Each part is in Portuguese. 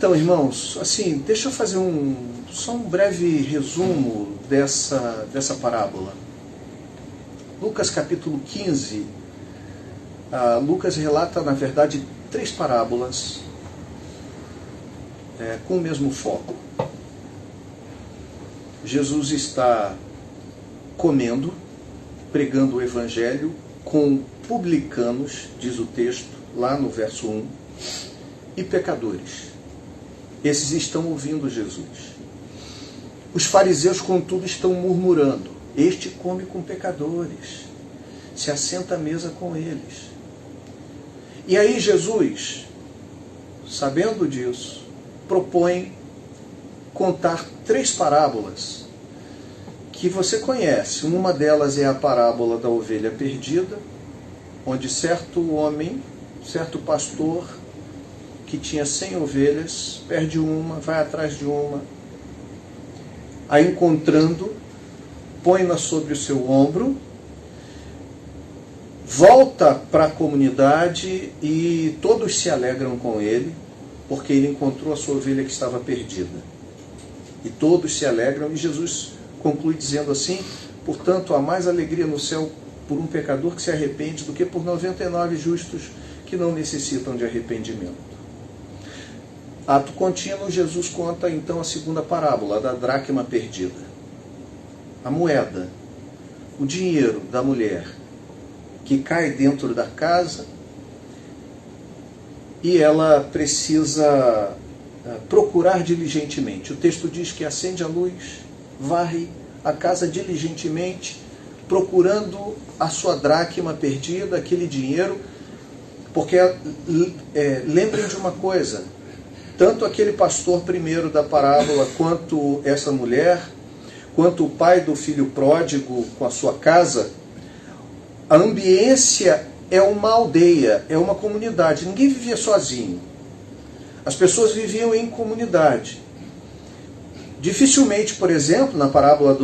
Então, irmãos, assim, deixa eu fazer só um breve resumo dessa parábola. Lucas capítulo 15, Lucas relata, na verdade, 3 parábolas com o mesmo foco. Jesus está comendo, pregando o evangelho com publicanos, diz o texto, lá no verso 1, e pecadores. Esses estão ouvindo Jesus. Os fariseus, contudo, estão murmurando: este come com pecadores, se assenta à mesa com eles. E aí Jesus, sabendo disso, propõe contar 3 parábolas que você conhece. Uma delas é a parábola da ovelha perdida, onde certo homem, certo pastor, que tinha 100 ovelhas, perde uma, vai atrás de uma, a encontrando, põe-na sobre o seu ombro, volta para a comunidade e todos se alegram com ele, porque ele encontrou a sua ovelha que estava perdida. E todos se alegram, e Jesus conclui dizendo assim: portanto, há mais alegria no céu por um pecador que se arrepende do que por 99 justos que não necessitam de arrependimento. Ato contínuo, Jesus conta então a segunda parábola, a da dracma perdida. A moeda, o dinheiro da mulher que cai dentro da casa e ela precisa procurar diligentemente. O texto diz que acende a luz, varre a casa diligentemente, procurando a sua dracma perdida, aquele dinheiro, porque lembrem de uma coisa: tanto aquele pastor primeiro da parábola, quanto essa mulher, quanto o pai do filho pródigo com a sua casa, a ambiência é uma aldeia, é uma comunidade. Ninguém vivia sozinho. As pessoas viviam em comunidade. Dificilmente, por exemplo, na parábola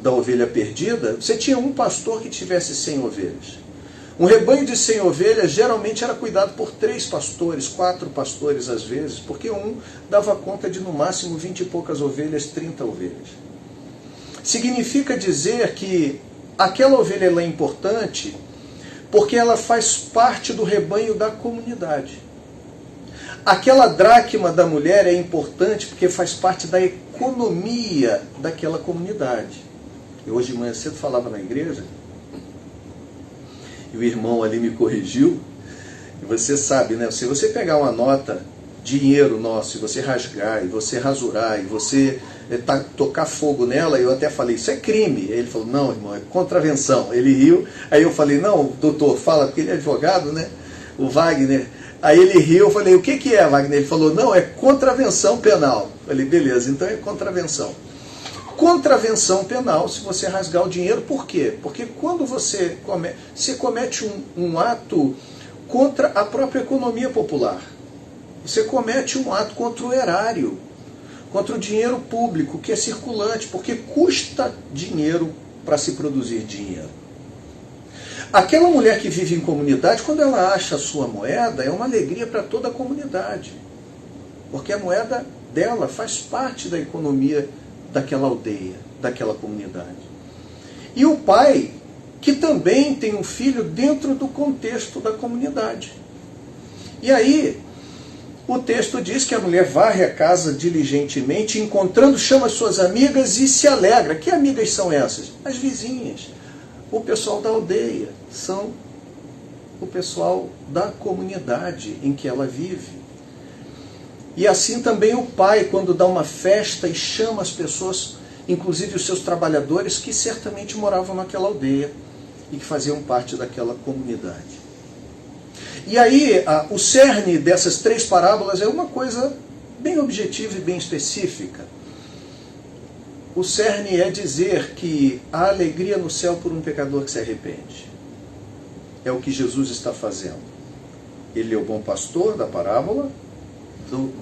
da ovelha perdida, você tinha um pastor que tivesse 100 ovelhas. Um rebanho de 100 ovelhas geralmente era cuidado por 3 pastores, 4 pastores às vezes, porque um dava conta de no máximo 20 e poucas ovelhas, 30 ovelhas. Significa dizer que aquela ovelha ela é importante porque ela faz parte do rebanho da comunidade. Aquela dracma da mulher é importante porque faz parte da economia daquela comunidade. Eu hoje de manhã cedo falava na igreja, e o irmão ali me corrigiu, e você sabe, né? Se você pegar uma nota, dinheiro nosso, e você rasgar, e você rasurar, e você tocar fogo nela, eu até falei, isso é crime. Ele falou, não, irmão, é contravenção. Ele riu, aí eu falei, não, doutor, fala, porque ele é advogado, né? O Wagner. Aí ele riu, eu falei, o que é, Wagner? Ele falou, não, é contravenção penal. Eu falei, beleza, então é contravenção. Contravenção penal se você rasgar o dinheiro. Por quê? Porque quando você comete um ato contra a própria economia popular. Você comete um ato contra o erário, contra o dinheiro público que é circulante, porque custa dinheiro para se produzir dinheiro. Aquela mulher que vive em comunidade, quando ela acha a sua moeda, é uma alegria para toda a comunidade, porque a moeda dela faz parte da economia daquela aldeia, daquela comunidade. E o pai, que também tem um filho dentro do contexto da comunidade. E aí, o texto diz que a mulher varre a casa diligentemente, encontrando, chama as suas amigas e se alegra. Que amigas são essas? As vizinhas. O pessoal da aldeia. São o pessoal da comunidade em que ela vive. E assim também o pai, quando dá uma festa e chama as pessoas, inclusive os seus trabalhadores, que certamente moravam naquela aldeia e que faziam parte daquela comunidade. E aí, o cerne dessas 3 parábolas é uma coisa bem objetiva e bem específica. O cerne é dizer que há alegria no céu por um pecador que se arrepende. É o que Jesus está fazendo. Ele é o bom pastor da parábola,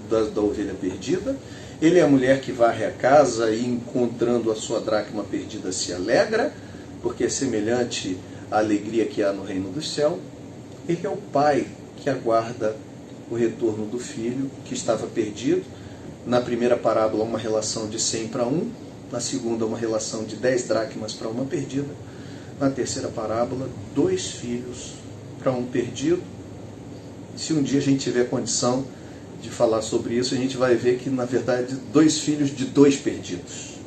da ovelha perdida. Ele é a mulher que varre a casa e, encontrando a sua dracma perdida, se alegra, porque é semelhante à alegria que há no reino do céu. Ele é o pai que aguarda o retorno do filho que estava perdido. Na primeira parábola, uma relação de 100 para 1. Na segunda, uma relação de 10 dracmas para uma perdida. Na terceira parábola, 2 filhos para um perdido. Se um dia a gente tiver condição de falar sobre isso, a gente vai ver que, na verdade, 2 filhos de 2 perdidos.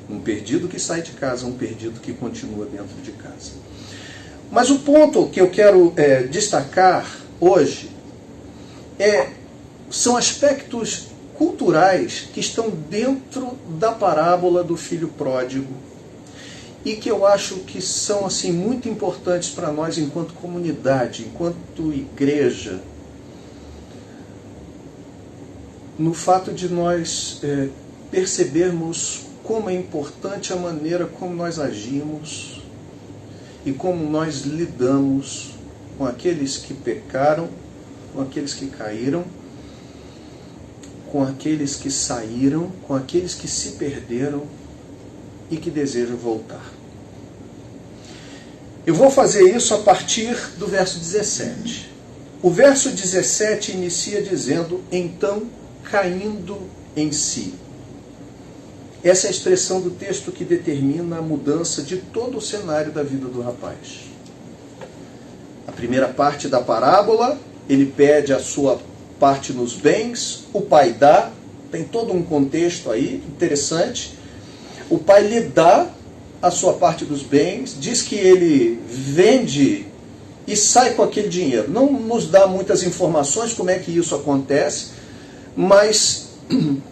Um perdido que sai de casa, um perdido que continua dentro de casa. Mas o ponto que eu quero destacar hoje são aspectos culturais que estão dentro da parábola do filho pródigo e que eu acho que são assim muito importantes para nós enquanto comunidade, enquanto igreja, no fato de nós percebermos como é importante a maneira como nós agimos e como nós lidamos com aqueles que pecaram, com aqueles que caíram, com aqueles que saíram, com aqueles que se perderam e que desejam voltar. Eu vou fazer isso a partir do verso 17. O verso 17 inicia dizendo: então, caindo em si. Essa é a expressão do texto que determina a mudança de todo o cenário da vida do rapaz. A primeira parte da parábola, ele pede a sua parte nos bens, o pai dá, tem todo um contexto aí interessante. O pai lhe dá a sua parte dos bens, diz que ele vende e sai com aquele dinheiro. Não nos dá muitas informações como é que isso acontece, mas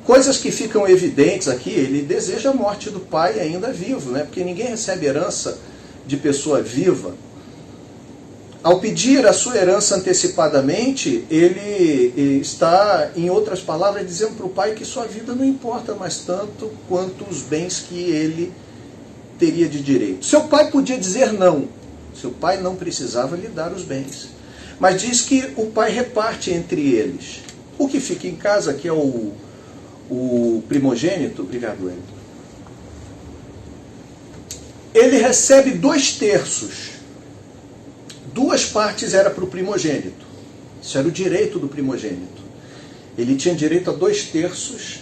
coisas que ficam evidentes aqui: ele deseja a morte do pai ainda vivo, né? Porque ninguém recebe herança de pessoa viva. Ao pedir a sua herança antecipadamente, ele está, em outras palavras, dizendo para o pai que sua vida não importa mais tanto quanto os bens que ele teria de direito. Seu pai podia dizer não. Seu pai não precisava lhe dar os bens. Mas diz que o pai reparte entre eles. O que fica em casa, que é o primogênito, obrigado, ele recebe 2/3. 2 partes era para o primogênito. Isso era o direito do primogênito. Ele tinha direito a 2/3,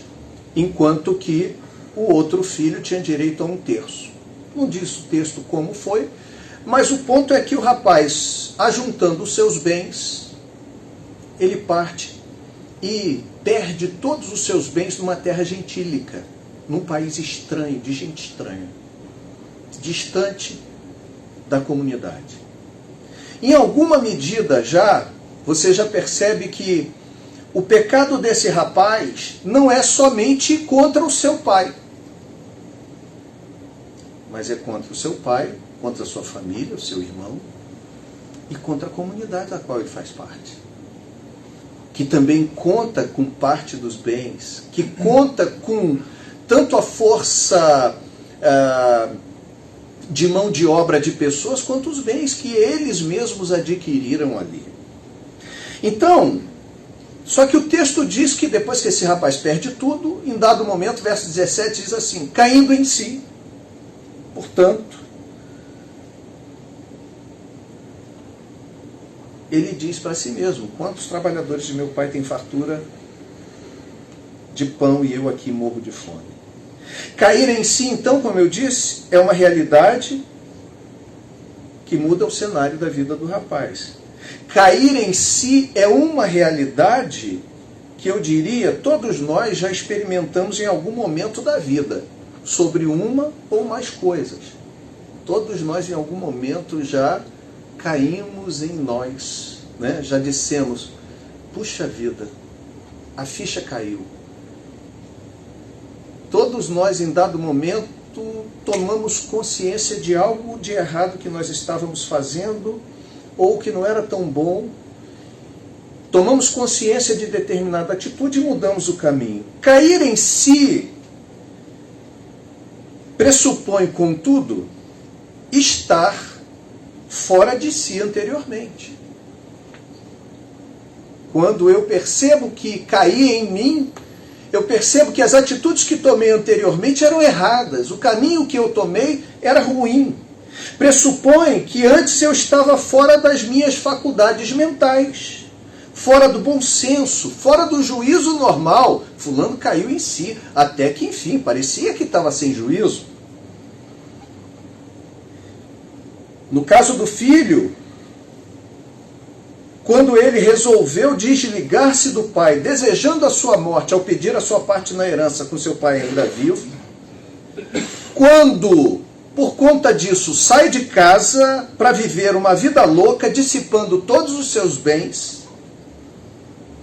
enquanto que o outro filho tinha direito a 1/3. Não diz o texto como foi, mas o ponto é que o rapaz, ajuntando os seus bens, ele parte e perde todos os seus bens numa terra gentílica, num país estranho, de gente estranha, distante da comunidade. Em alguma medida você já percebe que o pecado desse rapaz não é somente contra o seu pai, mas é contra o seu pai, contra a sua família, o seu irmão, e contra a comunidade da qual ele faz parte, que também conta com parte dos bens, que conta com tanto a força de mão de obra de pessoas, quanto os bens que eles mesmos adquiriram ali. Então, só que o texto diz que depois que esse rapaz perde tudo, em dado momento, verso 17 diz assim: caindo em si. Portanto, ele diz para si mesmo: quantos trabalhadores de meu pai têm fartura de pão e eu aqui morro de fome? Cair em si, então, como eu disse, é uma realidade que muda o cenário da vida do rapaz. Cair em si é uma realidade que eu diria todos nós já experimentamos em algum momento da vida, sobre uma ou mais coisas. Todos nós em algum momento já caímos em nós, né? Já dissemos: puxa vida, a ficha caiu. Todos nós, em dado momento, tomamos consciência de algo de errado que nós estávamos fazendo ou que não era tão bom. Tomamos consciência de determinada atitude e mudamos o caminho. Cair em si pressupõe, contudo, estar fora de si anteriormente. Quando eu percebo que caí em mim, eu percebo que as atitudes que tomei anteriormente eram erradas. O caminho que eu tomei era ruim. Pressupõe que antes eu estava fora das minhas faculdades mentais, fora do bom senso, fora do juízo normal. Fulano caiu em si, até que enfim, parecia que estava sem juízo. No caso do filho, quando ele resolveu desligar-se do pai, desejando a sua morte ao pedir a sua parte na herança com seu pai ainda vivo, quando, por conta disso, sai de casa para viver uma vida louca, dissipando todos os seus bens,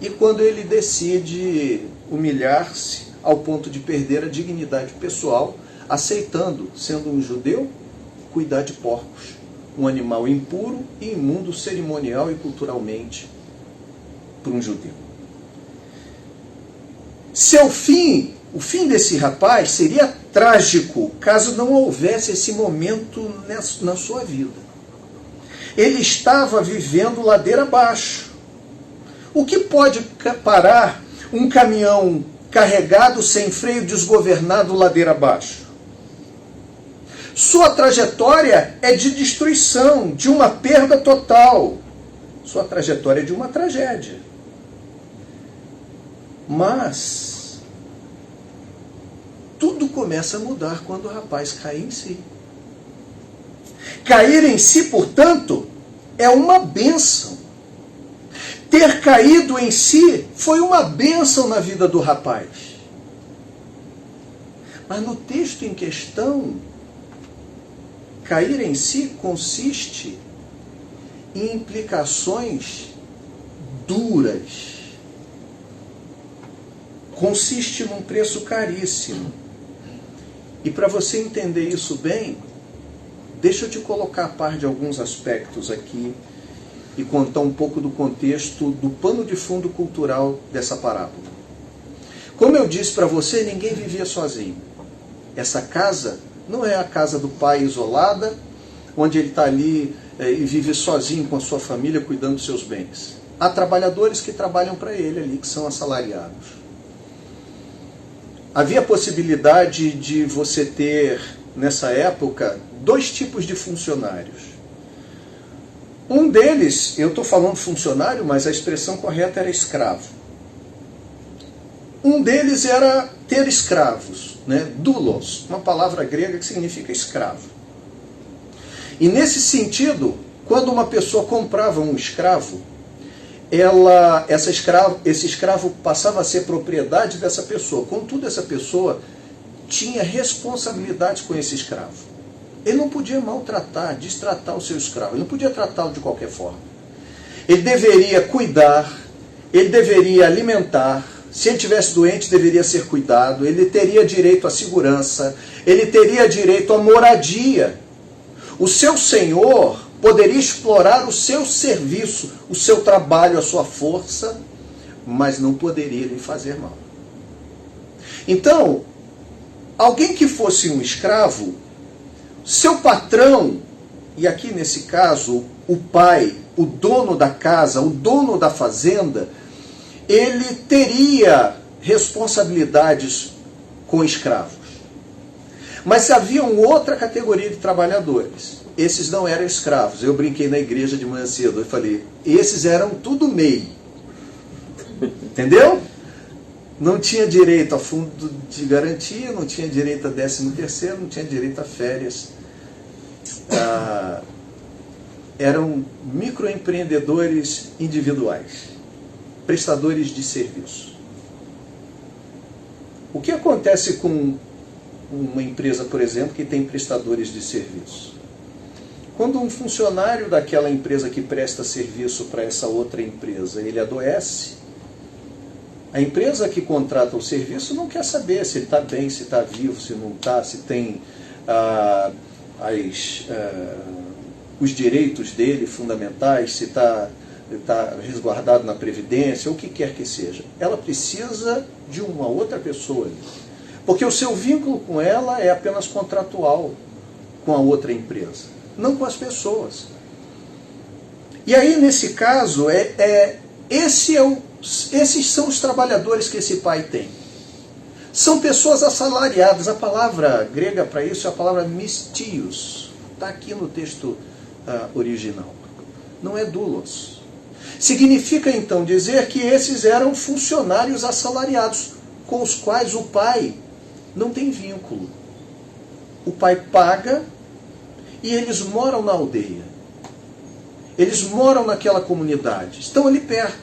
e quando ele decide humilhar-se ao ponto de perder a dignidade pessoal, aceitando, sendo um judeu, cuidar de porcos, um animal impuro e imundo cerimonial e culturalmente para um judeu. Seu fim, o fim desse rapaz seria trágico caso não houvesse esse momento na sua vida. Ele estava vivendo ladeira abaixo. O que pode parar um caminhão carregado sem freio desgovernado ladeira abaixo? Sua trajetória é de destruição, de uma perda total. Sua trajetória é de uma tragédia. Mas tudo começa a mudar quando o rapaz cai em si. Cair em si, portanto, é uma bênção. Ter caído em si foi uma bênção na vida do rapaz. Mas no texto em questão, cair em si consiste em implicações duras. Consiste num preço caríssimo. E para você entender isso bem, deixa eu te colocar a par de alguns aspectos aqui e contar um pouco do contexto, do pano de fundo cultural dessa parábola. Como eu disse para você, ninguém vivia sozinho. Essa casa não é a casa do pai isolada, onde ele está ali e vive sozinho com a sua família, cuidando dos seus bens. Há trabalhadores que trabalham para ele ali, que são assalariados. Havia a possibilidade de você ter, nessa época, 2 tipos de funcionários. Um deles, eu estou falando funcionário, mas a expressão correta era escravo. Um deles era ter escravos, né? Doulos, uma palavra grega que significa escravo. E nesse sentido, quando uma pessoa comprava um escravo, esse escravo passava a ser propriedade dessa pessoa. Contudo, essa pessoa tinha responsabilidades com esse escravo. Ele não podia maltratar, destratar o seu escravo. Ele não podia tratá-lo de qualquer forma. Ele deveria cuidar, ele deveria alimentar. Se ele estivesse doente, deveria ser cuidado. Ele teria direito à segurança. Ele teria direito à moradia. O seu senhor poderia explorar o seu serviço, o seu trabalho, a sua força, mas não poderia lhe fazer mal. Então, alguém que fosse um escravo, seu patrão, e aqui nesse caso, o pai, o dono da casa, o dono da fazenda, ele teria responsabilidades com escravos. Mas havia uma outra categoria de trabalhadores. Esses não eram escravos. Eu brinquei na igreja de manhã cedo. Eu falei, esses eram tudo MEI. Entendeu? Não tinha direito a fundo de garantia, não tinha direito a 13º, não tinha direito a férias. Eram microempreendedores individuais, prestadores de serviço. O que acontece com uma empresa, por exemplo, que tem prestadores de serviço? Quando um funcionário daquela empresa que presta serviço para essa outra empresa, ele adoece, a empresa que contrata o serviço não quer saber se ele está bem, se está vivo, se não está, se tem os direitos dele fundamentais, se está resguardado na Previdência, ou o que quer que seja. Ela precisa de uma outra pessoa, porque o seu vínculo com ela é apenas contratual com a outra empresa, não com as pessoas. E aí, nesse caso, esses são os trabalhadores que esse pai tem. São pessoas assalariadas. A palavra grega para isso é a palavra mistios. Está aqui no texto original. Não é doulos. Significa então dizer que esses eram funcionários assalariados, com os quais o pai não tem vínculo. O pai paga e eles moram na aldeia. Eles moram naquela comunidade, estão ali perto.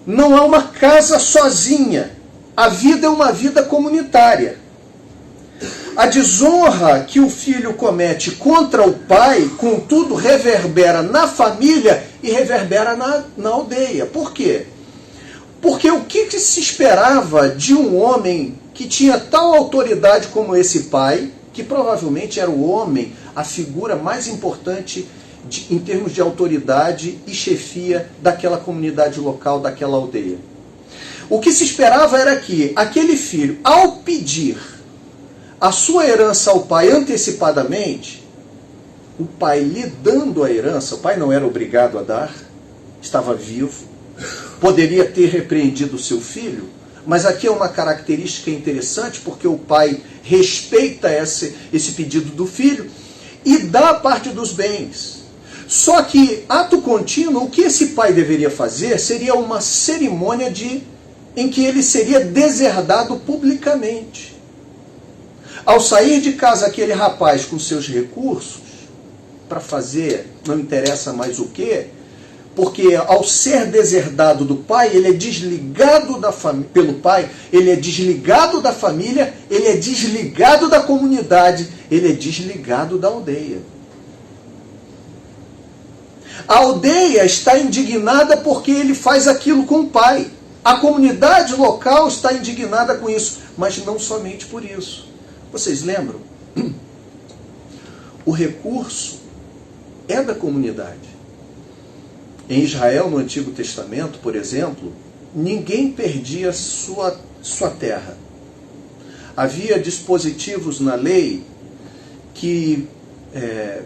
Não há uma casa sozinha. A vida é uma vida comunitária. A desonra que o filho comete contra o pai, contudo, reverbera na família e reverbera na aldeia. Por quê? Porque o que se esperava de um homem que tinha tal autoridade como esse pai, que provavelmente era o homem, a figura mais importante em termos de autoridade e chefia daquela comunidade local, daquela aldeia. O que se esperava era que aquele filho, ao pedir a sua herança ao pai antecipadamente, o pai lhe dando a herança, o pai não era obrigado a dar, estava vivo, poderia ter repreendido o seu filho, mas aqui é uma característica interessante, porque o pai respeita esse pedido do filho e dá parte dos bens. Só que, ato contínuo, o que esse pai deveria fazer seria uma cerimônia em que ele seria deserdado publicamente. Ao sair de casa aquele rapaz com seus recursos, para fazer, não interessa mais o quê, porque ao ser deserdado do pai, ele é desligado pelo pai, ele é desligado da família, ele é desligado da comunidade, ele é desligado da aldeia. A aldeia está indignada porque ele faz aquilo com o pai. A comunidade local está indignada com isso, mas não somente por isso. Vocês lembram? O recurso é da comunidade. Em Israel, no Antigo Testamento, por exemplo, ninguém perdia sua terra. Havia dispositivos na lei que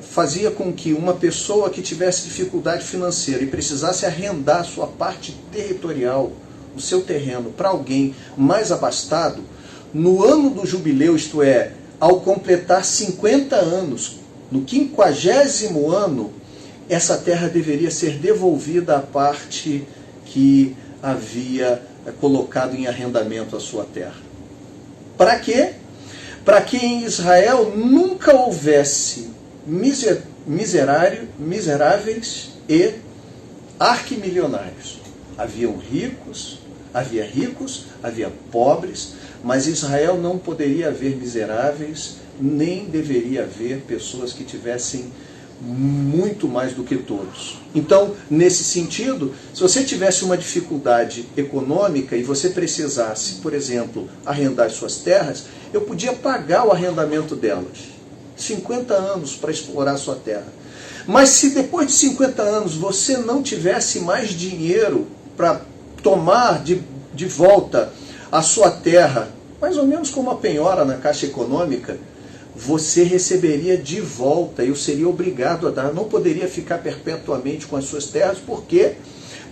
fazia com que uma pessoa que tivesse dificuldade financeira e precisasse arrendar sua parte territorial, o seu terreno, para alguém mais abastado, no ano do jubileu, isto é, ao completar 50 anos, no 50º ano, essa terra deveria ser devolvida à parte que havia colocado em arrendamento a sua terra. Para quê? Para que em Israel nunca houvesse miseráveis e arquimilionários. Havia ricos, havia pobres, mas Israel não poderia haver miseráveis, nem deveria haver pessoas que tivessem muito mais do que todos. Então, nesse sentido, se você tivesse uma dificuldade econômica e você precisasse, por exemplo, arrendar suas terras, eu podia pagar o arrendamento delas. 50 anos para explorar sua terra. Mas se depois de 50 anos você não tivesse mais dinheiro para tomar de volta a sua terra, mais ou menos como a penhora na Caixa Econômica, você receberia de volta, eu seria obrigado a dar, não poderia ficar perpetuamente com as suas terras, por quê?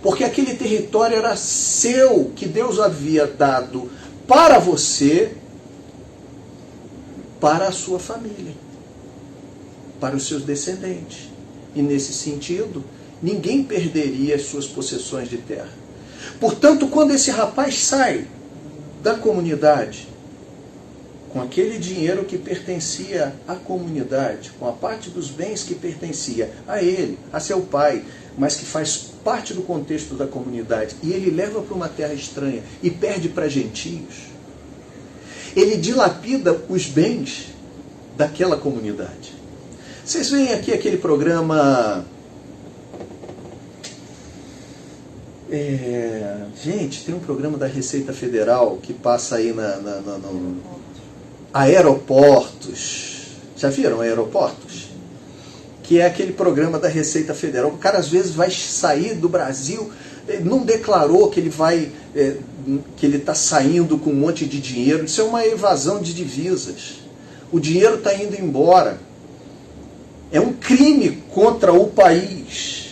Porque aquele território era seu, que Deus havia dado para você, para a sua família, para os seus descendentes. E nesse sentido, ninguém perderia as suas possessões de terra. Portanto, quando esse rapaz sai da comunidade, com aquele dinheiro que pertencia à comunidade, com a parte dos bens que pertencia a ele, a seu pai, mas que faz parte do contexto da comunidade, e ele leva para uma terra estranha e perde para gentios, ele dilapida os bens daquela comunidade. Vocês veem aqui aquele programa... Gente, tem um programa da Receita Federal que passa aí no Aeroportos. Já viram Aeroportos? Que é aquele programa da Receita Federal. O cara às vezes vai sair do Brasil, não declarou que ele está saindo com um monte de dinheiro. Isso é uma evasão de divisas. O dinheiro está indo embora. É um crime contra o país.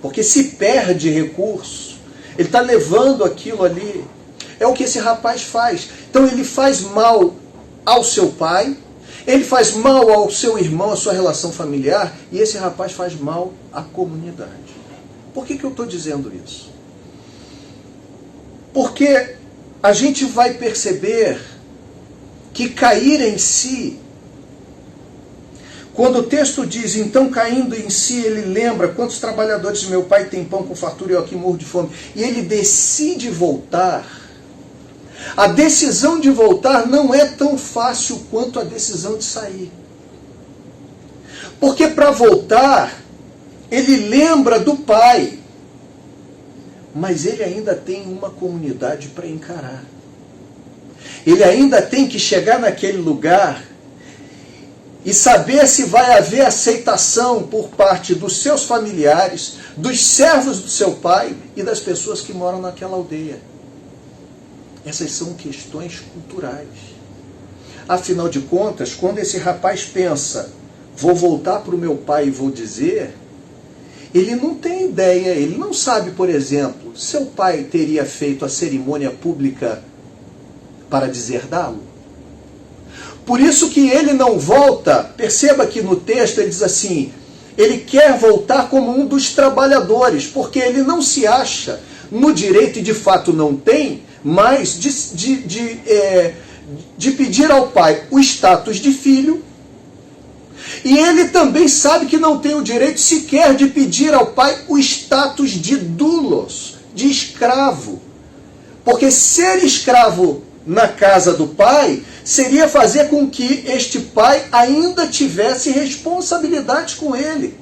Porque se perde recurso, ele está levando aquilo ali. É o que esse rapaz faz. Então ele faz mal ao seu pai, Ele faz mal ao seu irmão, à sua relação familiar, e esse rapaz faz mal à comunidade. Por que eu estou dizendo isso? Porque a gente vai perceber que cair em si, quando o texto diz, então caindo em si, ele lembra quantos trabalhadores de meu pai têm pão com fartura e eu aqui morro de fome, e ele decide voltar. A decisão de voltar não é tão fácil quanto a decisão de sair. Porque para voltar, ele lembra do pai, mas ele ainda tem uma comunidade para encarar. Ele ainda tem que chegar naquele lugar e saber se vai haver aceitação por parte dos seus familiares, dos servos do seu pai e das pessoas que moram naquela aldeia. Essas são questões culturais. Afinal de contas, quando esse rapaz pensa, vou voltar para o meu pai e vou dizer, ele não tem ideia, ele não sabe, por exemplo, seu pai teria feito a cerimônia pública para deserdá-lo. Por isso que ele não volta, perceba que no texto ele diz assim, ele quer voltar como um dos trabalhadores, porque ele não se acha no direito, e de fato não tem, mas de pedir ao pai o status de filho, e ele também sabe que não tem o direito sequer de pedir ao pai o status de doulos, de escravo. Porque ser escravo na casa do pai seria fazer com que este pai ainda tivesse responsabilidade com ele.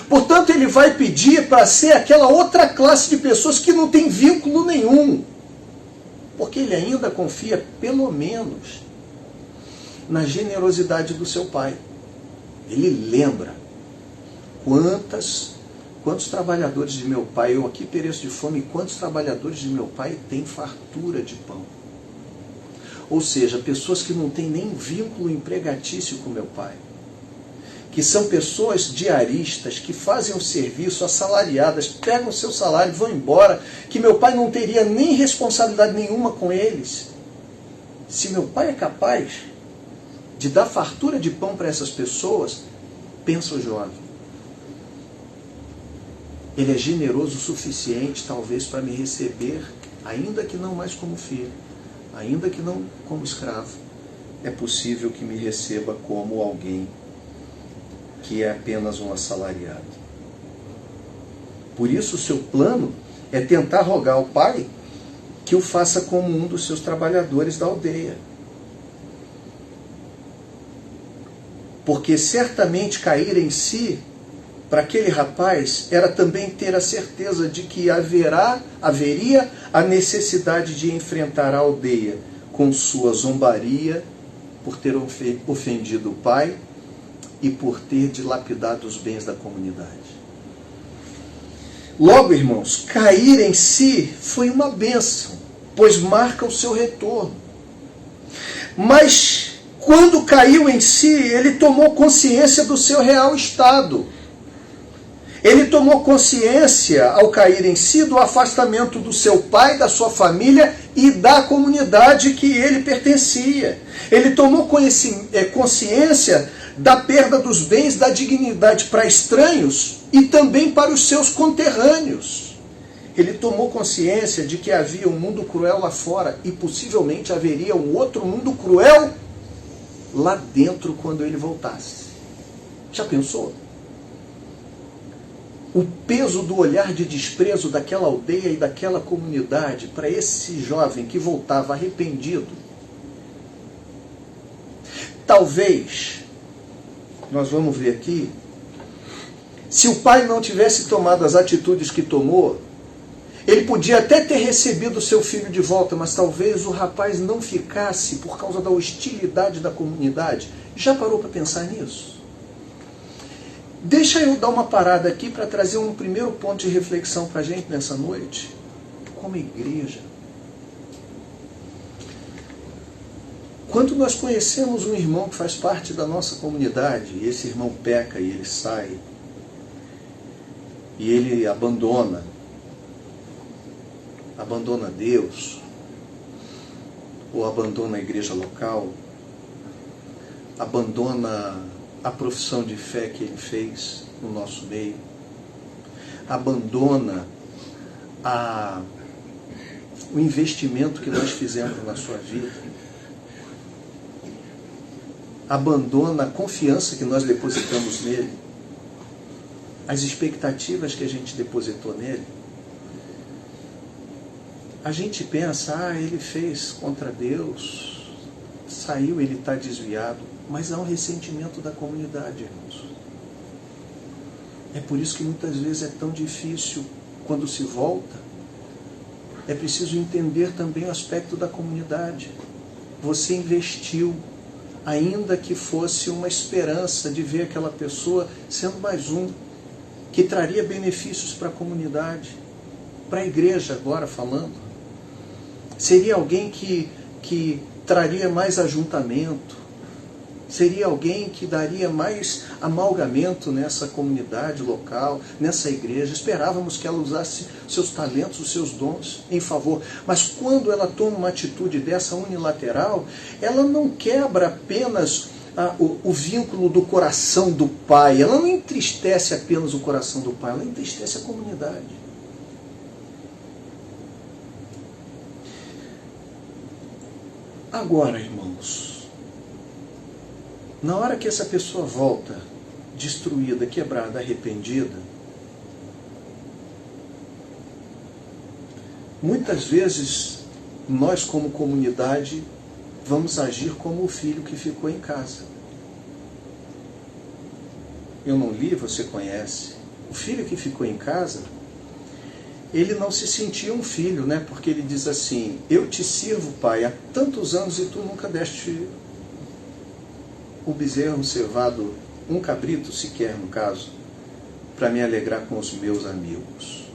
Portanto, ele vai pedir para ser aquela outra classe de pessoas que não tem vínculo nenhum. Porque ele ainda confia, pelo menos, na generosidade do seu pai. Ele lembra quantos trabalhadores de meu pai, eu aqui pereço de fome, e quantos trabalhadores de meu pai têm fartura de pão. Ou seja, pessoas que não têm nem vínculo empregatício com meu pai. Que são pessoas diaristas, que fazem o serviço, assalariadas, pegam o seu salário e vão embora, que meu pai não teria nem responsabilidade nenhuma com eles. Se meu pai é capaz de dar fartura de pão para essas pessoas, pensa o jovem. Ele é generoso o suficiente, talvez, para me receber, ainda que não mais como filho, ainda que não como escravo. É possível que me receba como alguém que é apenas um assalariado. Por isso, o seu plano é tentar rogar ao pai que o faça como um dos seus trabalhadores da aldeia. Porque certamente cair em si, para aquele rapaz, era também ter a certeza de que haveria a necessidade de enfrentar a aldeia com sua zombaria por ter ofendido o pai e por ter dilapidado os bens da comunidade. Logo, irmãos, cair em si foi uma bênção, pois marca o seu retorno. Mas quando caiu em si, ele tomou consciência do seu real estado. Ele tomou consciência, ao cair em si, do afastamento do seu pai, da sua família e da comunidade que ele pertencia. Ele tomou consciência da perda dos bens, da dignidade para estranhos e também para os seus conterrâneos. Ele tomou consciência de que havia um mundo cruel lá fora e possivelmente haveria um outro mundo cruel lá dentro quando ele voltasse. Já pensou? O peso do olhar de desprezo daquela aldeia e daquela comunidade para esse jovem que voltava arrependido. Talvez, nós vamos ver aqui, se o pai não tivesse tomado as atitudes que tomou, ele podia até ter recebido seu filho de volta, mas talvez o rapaz não ficasse por causa da hostilidade da comunidade. Já parou para pensar nisso? Deixa eu dar uma parada aqui para trazer um primeiro ponto de reflexão para a gente nessa noite, como igreja. Quando nós conhecemos um irmão que faz parte da nossa comunidade, e esse irmão peca e ele sai, e ele abandona Deus, ou abandona a igreja local, abandona a profissão de fé que ele fez no nosso meio, abandona o investimento que nós fizemos na sua vida, abandona a confiança que nós depositamos nele, as expectativas que a gente depositou nele. A gente pensa, ele fez contra Deus, saiu, ele está desviado, mas há um ressentimento da comunidade, irmãos. É por isso que muitas vezes é tão difícil quando se volta. É preciso entender também o aspecto da comunidade. Você investiu, ainda que fosse uma esperança de ver aquela pessoa sendo mais um, que traria benefícios para a comunidade, para a igreja agora falando. Seria alguém que traria mais ajuntamento, seria alguém que daria mais amalgamento nessa comunidade local, nessa igreja. Esperávamos que ela usasse seus talentos, os seus dons em favor. Mas quando ela toma uma atitude dessa unilateral, ela não quebra apenas o vínculo do coração do Pai. Ela não entristece apenas o coração do Pai, ela entristece a comunidade. Agora, irmãos, na hora que essa pessoa volta destruída, quebrada, arrependida, muitas vezes nós como comunidade vamos agir como o filho que ficou em casa. Eu não li, você conhece. O filho que ficou em casa, ele não se sentia um filho, né? Porque ele diz assim, eu te sirvo, pai, há tantos anos e tu nunca deste o bezerro cevado, um cabrito sequer no caso, para me alegrar com os meus amigos.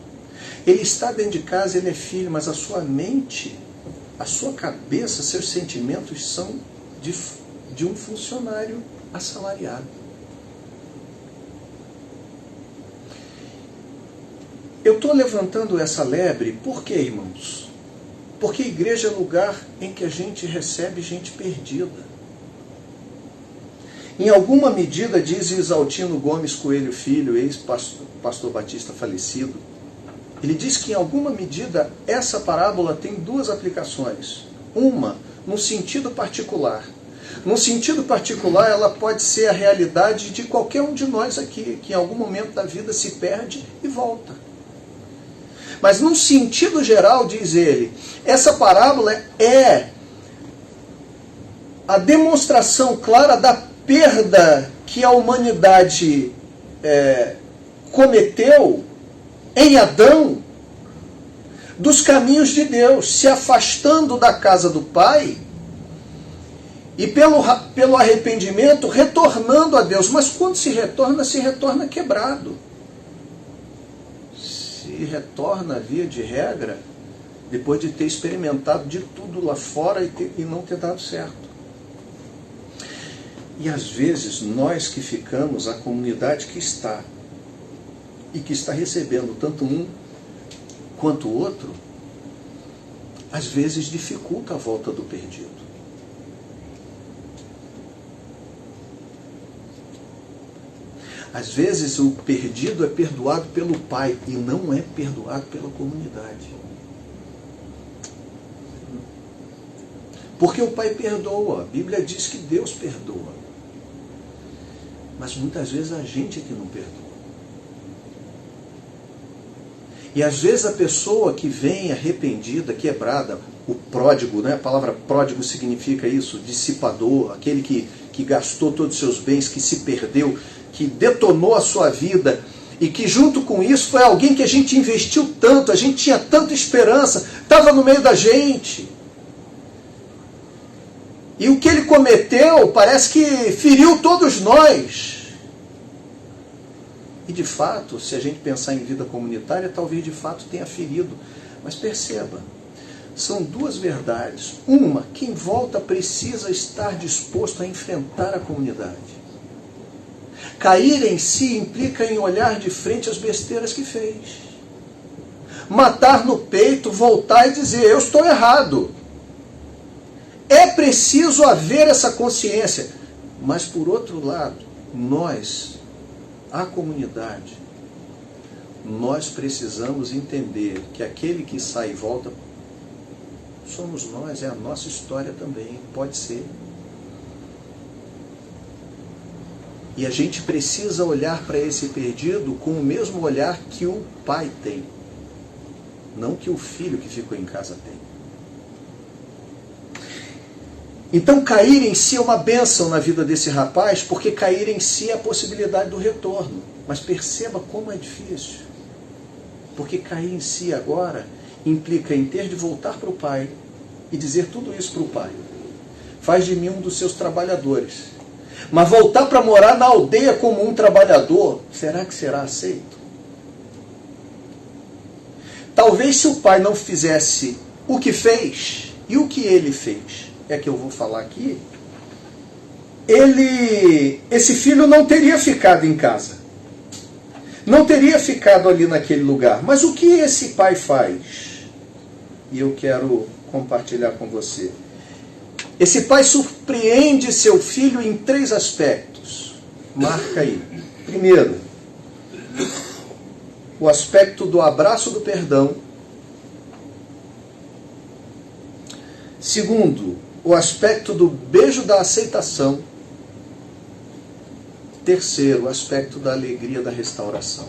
Ele está dentro de casa, ele é filho, mas a sua mente, a sua cabeça, seus sentimentos são de um funcionário assalariado. Eu estou levantando essa lebre, por quê, irmãos? Porque a igreja é lugar em que a gente recebe gente perdida. Em alguma medida, diz Isaltino Gomes Coelho Filho, ex-pastor batista falecido, ele diz que em alguma medida essa parábola tem duas aplicações. Uma, no sentido particular. No sentido particular, ela pode ser a realidade de qualquer um de nós aqui, que em algum momento da vida se perde e volta. Mas num sentido geral, diz ele, essa parábola é a demonstração clara da perda que a humanidade cometeu em Adão dos caminhos de Deus, se afastando da casa do Pai e pelo arrependimento retornando a Deus. Mas quando se retorna quebrado. Se retorna via de regra depois de ter experimentado de tudo lá fora e não ter dado certo. E às vezes nós que ficamos, a comunidade que está e que está recebendo tanto um quanto o outro, às vezes dificulta a volta do perdido. Às vezes o perdido é perdoado pelo Pai e não é perdoado pela comunidade. Porque o Pai perdoa, a Bíblia diz que Deus perdoa. Mas muitas vezes a gente é que não perdoa. E às vezes a pessoa que vem arrependida, quebrada, o pródigo, né? A palavra pródigo significa isso, dissipador, aquele que gastou todos os seus bens, que se perdeu, que detonou a sua vida, e que junto com isso foi alguém que a gente investiu tanto, a gente tinha tanta esperança, estava no meio da gente. E o que ele cometeu parece que feriu todos nós. E de fato, se a gente pensar em vida comunitária, talvez de fato tenha ferido. Mas perceba, são duas verdades. Uma, quem volta precisa estar disposto a enfrentar a comunidade. Cair em si implica em olhar de frente as besteiras que fez. Matar no peito, voltar e dizer, eu estou errado. É preciso haver essa consciência. Mas, por outro lado, nós, a comunidade, nós precisamos entender que aquele que sai e volta somos nós, é a nossa história também, pode ser. E a gente precisa olhar para esse perdido com o mesmo olhar que o pai tem, não que o filho que ficou em casa tem. Então, cair em si é uma bênção na vida desse rapaz, porque cair em si é a possibilidade do retorno. Mas perceba como é difícil. Porque cair em si agora implica em ter de voltar para o pai e dizer tudo isso para o pai. Faz de mim um dos seus trabalhadores. Mas voltar para morar na aldeia como um trabalhador, será que será aceito? Talvez se o pai não fizesse o que fez, e o que ele fez, é que eu vou falar aqui, esse filho não teria ficado em casa. Não teria ficado ali naquele lugar. Mas o que esse pai faz? E eu quero compartilhar com você. Esse pai surpreende seu filho em 3 aspectos. Marca aí. Primeiro, o aspecto do abraço do perdão. Segundo, o aspecto do beijo da aceitação. Terceiro, o aspecto da alegria da restauração.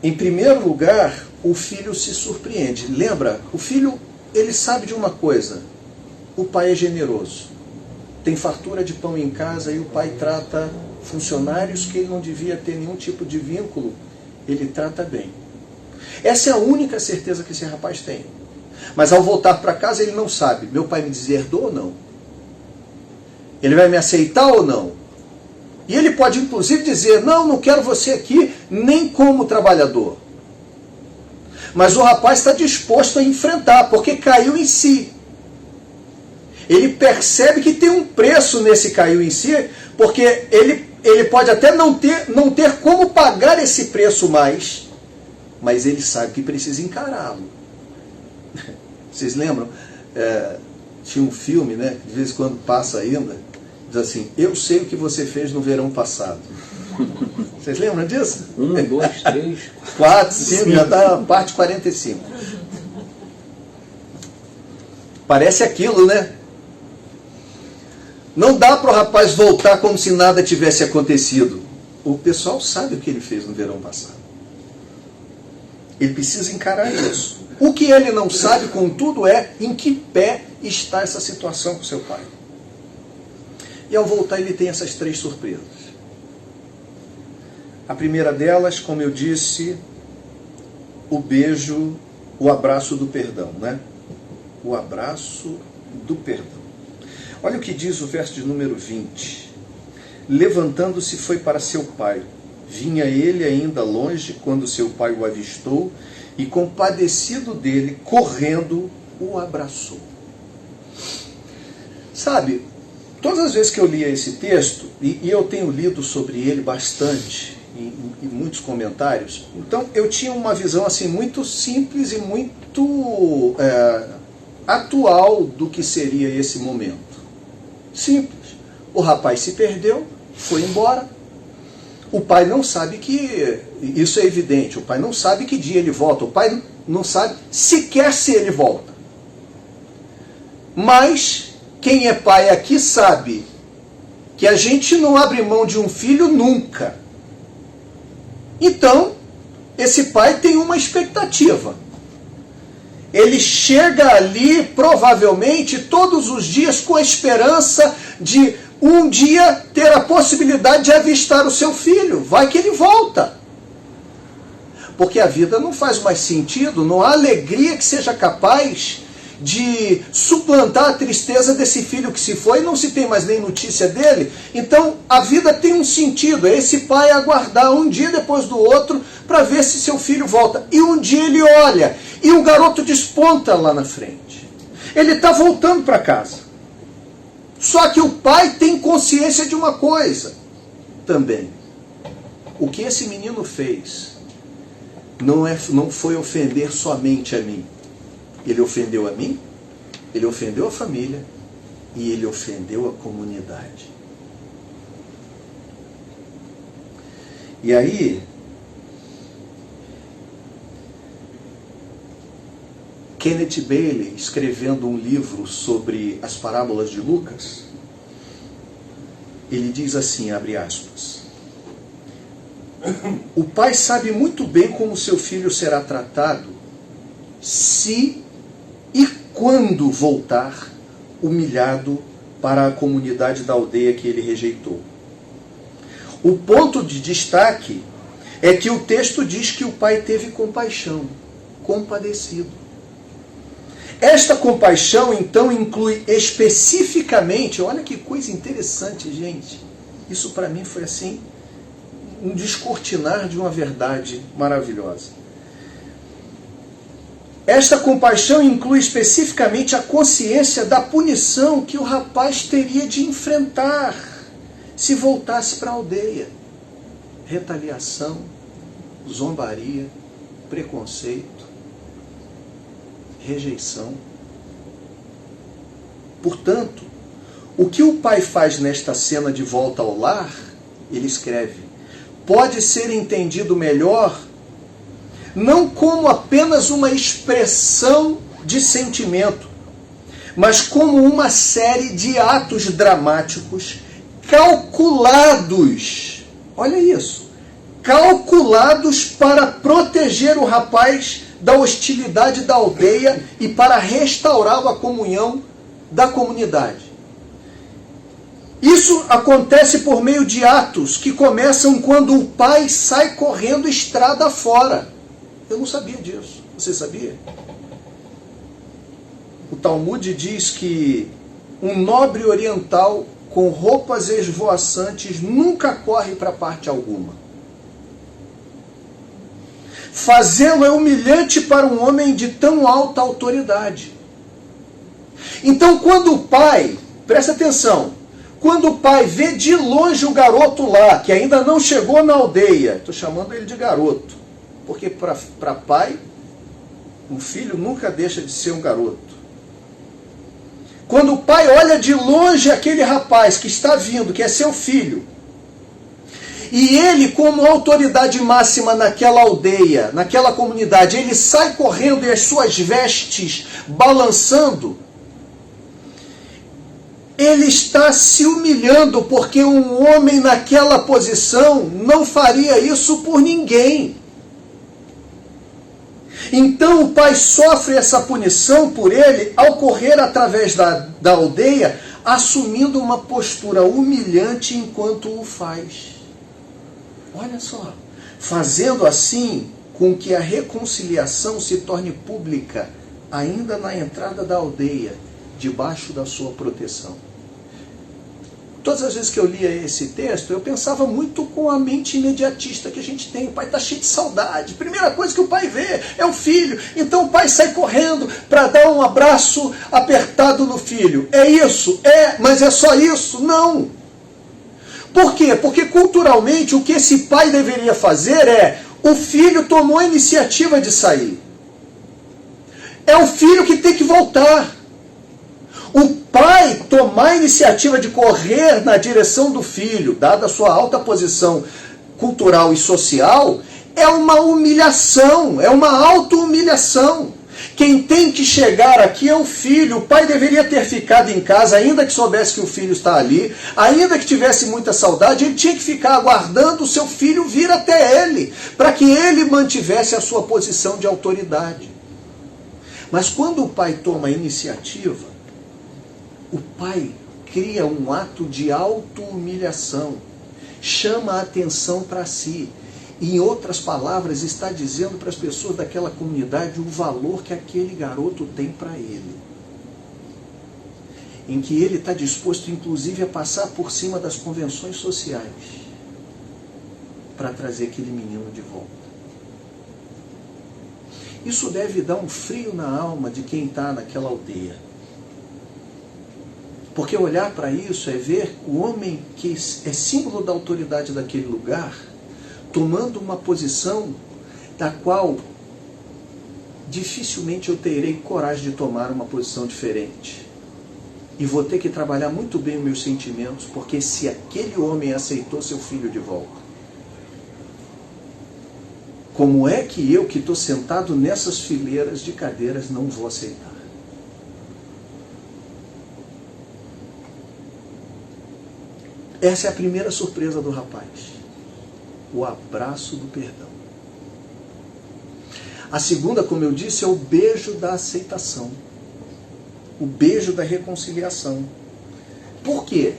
Em primeiro lugar, o filho se surpreende. Lembra, o filho, ele sabe de uma coisa. O pai é generoso. Tem fartura de pão em casa e o pai trata funcionários que ele não devia ter nenhum tipo de vínculo. Ele trata bem. Essa é a única certeza que esse rapaz tem. Mas ao voltar para casa ele não sabe. Meu pai me deserdou ou não? Ele vai me aceitar ou não? E ele pode inclusive dizer, não quero você aqui nem como trabalhador. Mas o rapaz está disposto a enfrentar, porque caiu em si. Ele percebe que tem um preço nesse caiu em si, porque ele pode até não ter como pagar esse preço mais, mas ele sabe que precisa encará-lo. Vocês lembram? Tinha um filme, né? De vez em quando passa ainda. Diz assim, eu sei o que você fez no verão passado. Vocês lembram disso? 1, 2, 3, 4, 5, já está na parte 45. Parece aquilo, né? Não dá para o rapaz voltar como se nada tivesse acontecido. O pessoal sabe o que ele fez no verão passado. Ele precisa encarar isso. O que ele não sabe, contudo, é em que pé está essa situação com seu pai. E ao voltar ele tem essas 3 surpresas. A primeira delas, como eu disse, o beijo, o abraço do perdão, né? O abraço do perdão. Olha o que diz o verso de número 20. Levantando-se foi para seu pai. Vinha ele ainda longe quando seu pai o avistou e, compadecido dele, correndo, o abraçou. Sabe, todas as vezes que eu lia esse texto, e eu tenho lido sobre ele bastante, em muitos comentários, então eu tinha uma visão assim muito simples e muito atual do que seria esse momento. Simples. O rapaz se perdeu, foi embora. O pai não sabe que... Isso é evidente. O pai não sabe que dia ele volta. O pai não sabe sequer se ele volta. Mas quem é pai aqui sabe que a gente não abre mão de um filho nunca. Então, esse pai tem uma expectativa. Ele chega ali, provavelmente, todos os dias com a esperança de um dia ter a possibilidade de avistar o seu filho. Vai que ele volta. Porque a vida não faz mais sentido, não há alegria que seja capaz de suplantar a tristeza desse filho que se foi e não se tem mais nem notícia dele. Então a vida tem um sentido, é esse pai aguardar um dia depois do outro para ver se seu filho volta. E um dia ele olha e o garoto desponta lá na frente. Ele está voltando para casa. Só que o pai tem consciência de uma coisa também. O que esse menino fez não foi ofender somente a mim. Ele ofendeu a mim, ele ofendeu a família e ele ofendeu a comunidade. E aí, Kenneth Bailey, escrevendo um livro sobre as parábolas de Lucas, ele diz assim, abre aspas, o pai sabe muito bem como seu filho será tratado se e quando voltar humilhado para a comunidade da aldeia que ele rejeitou. O ponto de destaque é que o texto diz que o pai teve compaixão, compadecido. Esta compaixão, então, inclui especificamente, olha que coisa interessante, gente. Isso para mim foi assim, um descortinar de uma verdade maravilhosa. Esta compaixão inclui especificamente a consciência da punição que o rapaz teria de enfrentar se voltasse para a aldeia. Retaliação, zombaria, preconceito, rejeição. Portanto, o que o pai faz nesta cena de volta ao lar, ele escreve, pode ser entendido melhor não como apenas uma expressão de sentimento, mas como uma série de atos dramáticos calculados, olha isso, calculados para proteger o rapaz da hostilidade da aldeia e para restaurar a comunhão da comunidade. Isso acontece por meio de atos que começam quando o pai sai correndo estrada fora. Eu não sabia disso. Você sabia? O Talmud diz que um nobre oriental com roupas esvoaçantes nunca corre para parte alguma. Fazê-lo é humilhante para um homem de tão alta autoridade. Então, quando o pai, presta atenção, quando o pai vê de longe o garoto lá, que ainda não chegou na aldeia, estou chamando ele de garoto, porque para pai, um filho nunca deixa de ser um garoto. Quando o pai olha de longe aquele rapaz que está vindo, que é seu filho, e ele, como autoridade máxima naquela aldeia, naquela comunidade, ele sai correndo e as suas vestes balançando, ele está se humilhando, porque um homem naquela posição não faria isso por ninguém. Então o pai sofre essa punição por ele ao correr através da aldeia, assumindo uma postura humilhante enquanto o faz. Olha só, fazendo assim com que a reconciliação se torne pública, ainda na entrada da aldeia, debaixo da sua proteção. Todas as vezes que eu lia esse texto, eu pensava muito com a mente imediatista que a gente tem. O pai está cheio de saudade. Primeira coisa que o pai vê é o filho. Então o pai sai correndo para dar um abraço apertado no filho. É isso? É, mas é só isso? Não. Por quê? Porque culturalmente o que esse pai deveria fazer é, o filho tomou a iniciativa de sair. É o filho que tem que voltar. O pai tomar a iniciativa de correr na direção do filho, dada a sua alta posição cultural e social, é uma humilhação, é uma auto-humilhação. Quem tem que chegar aqui é o filho. O pai deveria ter ficado em casa, ainda que soubesse que o filho está ali, ainda que tivesse muita saudade, ele tinha que ficar aguardando o seu filho vir até ele, para que ele mantivesse a sua posição de autoridade. Mas quando o pai toma a iniciativa, o pai cria um ato de auto-humilhação, chama a atenção para si. Em outras palavras, está dizendo para as pessoas daquela comunidade o valor que aquele garoto tem para ele. Em que ele está disposto, inclusive, a passar por cima das convenções sociais para trazer aquele menino de volta. Isso deve dar um frio na alma de quem está naquela aldeia. Porque olhar para isso é ver o homem que é símbolo da autoridade daquele lugar, tomando uma posição da qual dificilmente eu terei coragem de tomar uma posição diferente. E vou ter que trabalhar muito bem os meus sentimentos, porque se aquele homem aceitou seu filho de volta, como é que eu, que estou sentado nessas fileiras de cadeiras, não vou aceitar? Essa é a primeira surpresa do rapaz. O abraço do perdão. A segunda, como eu disse, é o beijo da aceitação. O beijo da reconciliação. Por quê?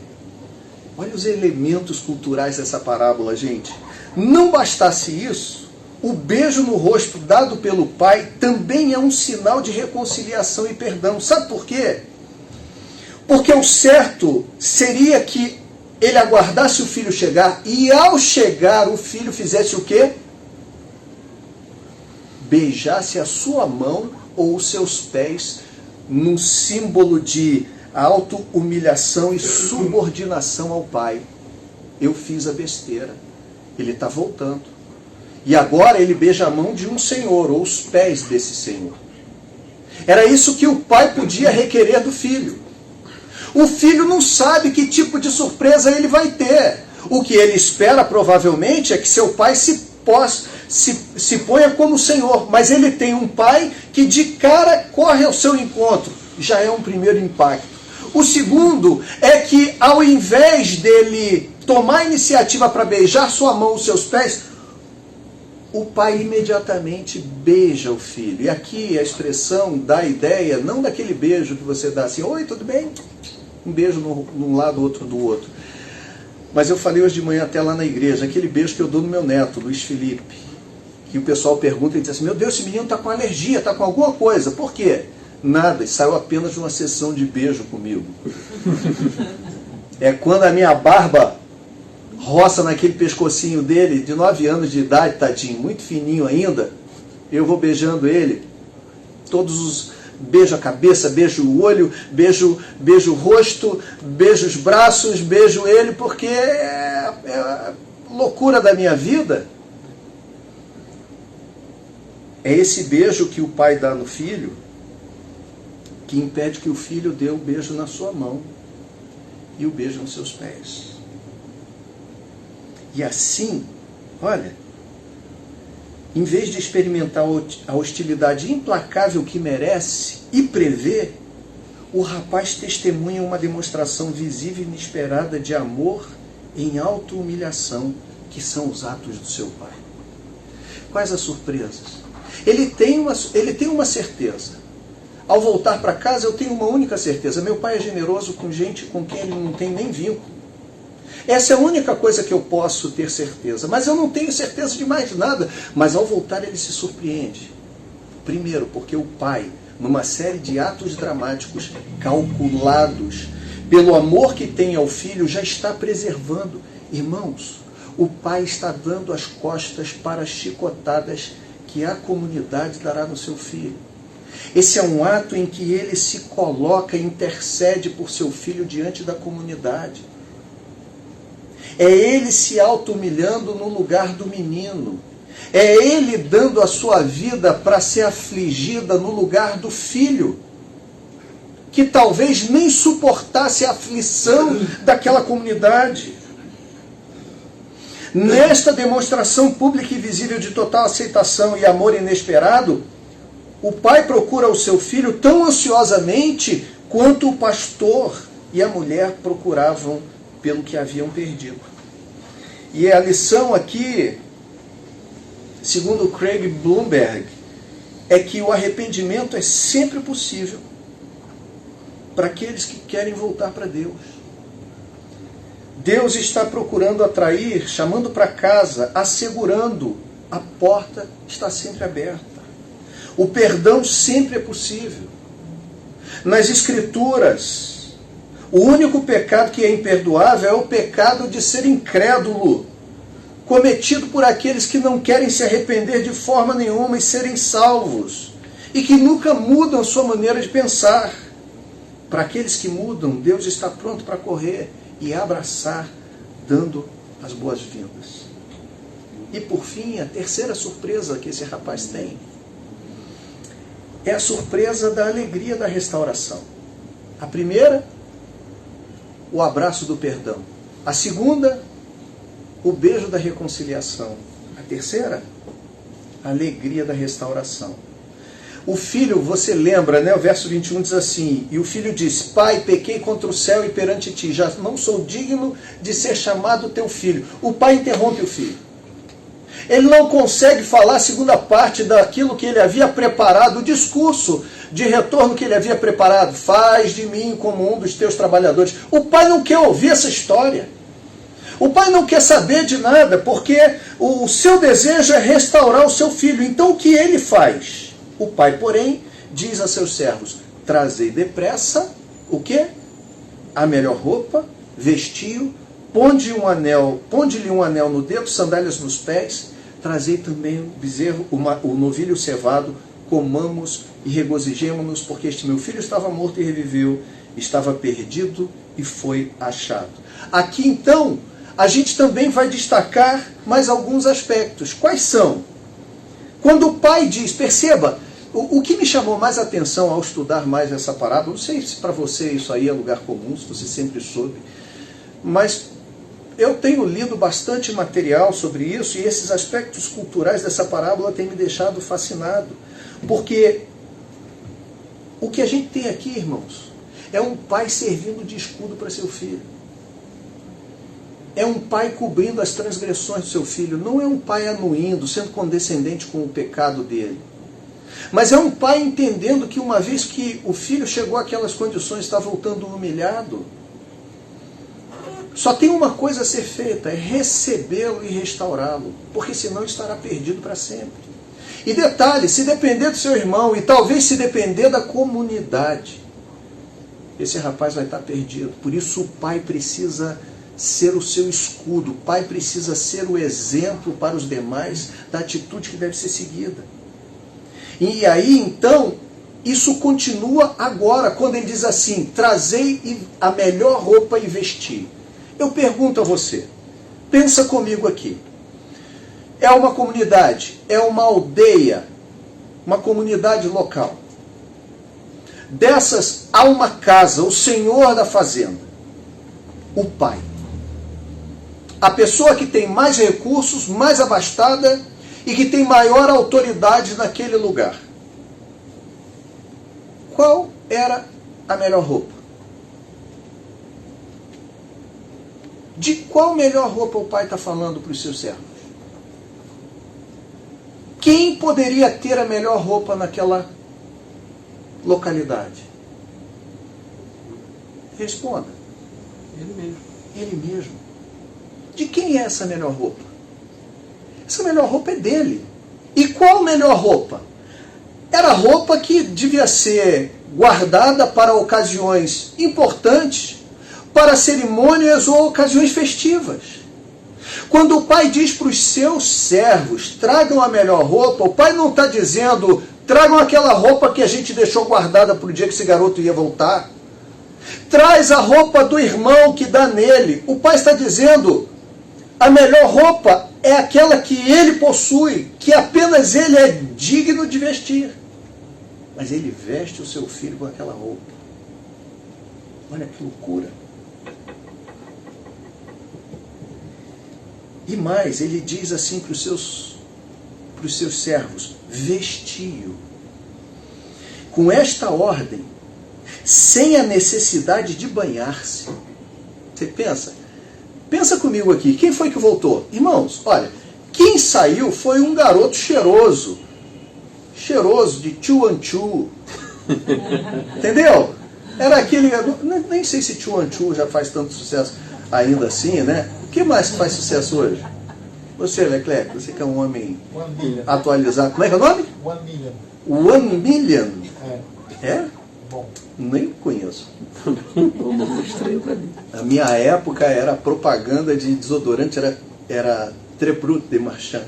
Olha os elementos culturais dessa parábola, gente. Não bastasse isso, o beijo no rosto dado pelo pai também é um sinal de reconciliação e perdão. Sabe por quê? Porque o certo seria que ele aguardasse o filho chegar e, ao chegar, o filho fizesse o quê? Beijasse a sua mão ou os seus pés, num símbolo de auto-humilhação e subordinação ao pai. Eu fiz a besteira. Ele está voltando. E agora ele beija a mão de um senhor, ou os pés desse senhor. Era isso que o pai podia requerer do filho. O filho não sabe que tipo de surpresa ele vai ter. O que ele espera, provavelmente, é que seu pai se ponha como Senhor. Mas ele tem um pai que de cara corre ao seu encontro. Já é um primeiro impacto. O segundo é que, ao invés dele tomar a iniciativa para beijar sua mão, os seus pés, o pai imediatamente beija o filho. E aqui a expressão dá a ideia, não daquele beijo que você dá assim, oi, tudo bem? Um beijo num lado, outro do outro. Mas eu falei hoje de manhã até lá na igreja, aquele beijo que eu dou no meu neto, Luiz Felipe. Que o pessoal pergunta e diz assim, meu Deus, esse menino está com alergia, está com alguma coisa. Por quê? Nada, saiu apenas de uma sessão de beijo comigo. É quando a minha barba roça naquele pescocinho dele, de 9 anos de idade, tadinho, muito fininho ainda, eu vou beijando ele, beijo a cabeça, beijo o olho, beijo o rosto, beijo os braços, beijo ele, porque é a loucura da minha vida. É esse beijo que o pai dá no filho que impede que o filho dê o beijo na sua mão e o beijo nos seus pés. E assim, olha, em vez de experimentar a hostilidade implacável que merece e prevê, o rapaz testemunha uma demonstração visível e inesperada de amor em auto-humilhação, que são os atos do seu pai. Quais as surpresas? Ele tem uma certeza. Ao voltar para casa, eu tenho uma única certeza. Meu pai é generoso com gente com quem ele não tem nem vínculo. Essa é a única coisa que eu posso ter certeza. Mas eu não tenho certeza de mais nada. Mas ao voltar ele se surpreende. Primeiro, porque o pai, numa série de atos dramáticos calculados, pelo amor que tem ao filho, já está preservando. Irmãos, o pai está dando as costas para as chicotadas que a comunidade dará no seu filho. Esse é um ato em que ele se coloca e intercede por seu filho diante da comunidade. É ele se auto-humilhando no lugar do menino. É ele dando a sua vida para ser afligida no lugar do filho, que talvez nem suportasse a aflição daquela comunidade. Nesta demonstração pública e visível de total aceitação e amor inesperado, o pai procura o seu filho tão ansiosamente quanto o pastor e a mulher procuravam pelo que haviam perdido. E a lição aqui, segundo Craig Blomberg, é que o arrependimento é sempre possível para aqueles que querem voltar para Deus. Deus está procurando atrair, chamando para casa, assegurando, a porta está sempre aberta. O perdão sempre é possível. Nas Escrituras, o único pecado que é imperdoável é o pecado de ser incrédulo, cometido por aqueles que não querem se arrepender de forma nenhuma e serem salvos, e que nunca mudam a sua maneira de pensar. Para aqueles que mudam, Deus está pronto para correr e abraçar, dando as boas-vindas. E por fim, a terceira surpresa que esse rapaz tem é a surpresa da alegria da restauração. A primeira, o abraço do perdão. A segunda, o beijo da reconciliação. A terceira, a alegria da restauração. O filho, você lembra, né? O verso 21 diz assim: e o filho diz: Pai, pequei contra o céu e perante ti, já não sou digno de ser chamado teu filho. O pai interrompe o filho. Ele não consegue falar a segunda parte daquilo que ele havia preparado, o discurso de retorno que ele havia preparado. Faz de mim como um dos teus trabalhadores. O pai não quer ouvir essa história. O pai não quer saber de nada, porque o seu desejo é restaurar o seu filho. Então o que ele faz? O pai, porém, diz a seus servos: trazei depressa o quê? A melhor roupa, vestiu, ponde-lhe um anel no dedo, sandálias nos pés, trazei também o bezerro, o novilho cevado, comamos e regozijemo-nos, porque este meu filho estava morto e reviveu, estava perdido e foi achado. Aqui então, a gente também vai destacar mais alguns aspectos. Quais são? Quando o pai diz, perceba, o que me chamou mais atenção ao estudar mais essa parábola, não sei se para você isso aí é lugar comum, se você sempre soube, mas eu tenho lido bastante material sobre isso e esses aspectos culturais dessa parábola têm me deixado fascinado. Porque o que a gente tem aqui, irmãos, é um pai servindo de escudo para seu filho. É um pai cobrindo as transgressões do seu filho. Não é um pai anuindo, sendo condescendente com o pecado dele. Mas é um pai entendendo que uma vez que o filho chegou àquelas condições, está voltando humilhado. Só tem uma coisa a ser feita, é recebê-lo e restaurá-lo. Porque senão estará perdido para sempre. E detalhe, se depender do seu irmão, e talvez se depender da comunidade, esse rapaz vai estar perdido. Por isso o pai precisa ser o seu escudo, o pai precisa ser o exemplo para os demais da atitude que deve ser seguida. E aí, então, isso continua agora, quando ele diz assim, trazei a melhor roupa e vesti. Eu pergunto a você, pensa comigo aqui. É uma comunidade, é uma aldeia, uma comunidade local. Dessas, há uma casa, o senhor da fazenda, o pai. A pessoa que tem mais recursos, mais abastada e que tem maior autoridade naquele lugar. Qual era a melhor roupa? De qual melhor roupa o pai está falando para os seus servos? Quem poderia ter a melhor roupa naquela localidade? Responda. Ele mesmo. Ele mesmo. De quem é essa melhor roupa? Essa melhor roupa é dele. E qual melhor roupa? Era roupa que devia ser guardada para ocasiões importantes, para cerimônias ou ocasiões festivas. Quando o pai diz para os seus servos, tragam a melhor roupa, o pai não está dizendo, tragam aquela roupa que a gente deixou guardada para o dia que esse garoto ia voltar. Traz a roupa do irmão que dá nele. O pai está dizendo, a melhor roupa é aquela que ele possui, que apenas ele é digno de vestir. Mas ele veste o seu filho com aquela roupa. Olha que loucura. E mais, ele diz assim para os seus servos, vestiu. Com esta ordem, sem a necessidade de banhar-se. Você pensa comigo aqui, quem foi que voltou? Irmãos, olha, quem saiu foi um garoto cheiroso de chuanchu. Entendeu? Era aquele, nem sei se chuanchu já faz tanto sucesso ainda assim, né? O que mais faz sucesso hoje? Você, Leclerc, você que é um homem atualizado. Como é que é o nome? 1 million. 1 million? É? Bom. Nem conheço. Não estranho pra mim. Na minha época era propaganda de desodorante, era Très Brut de Marchand.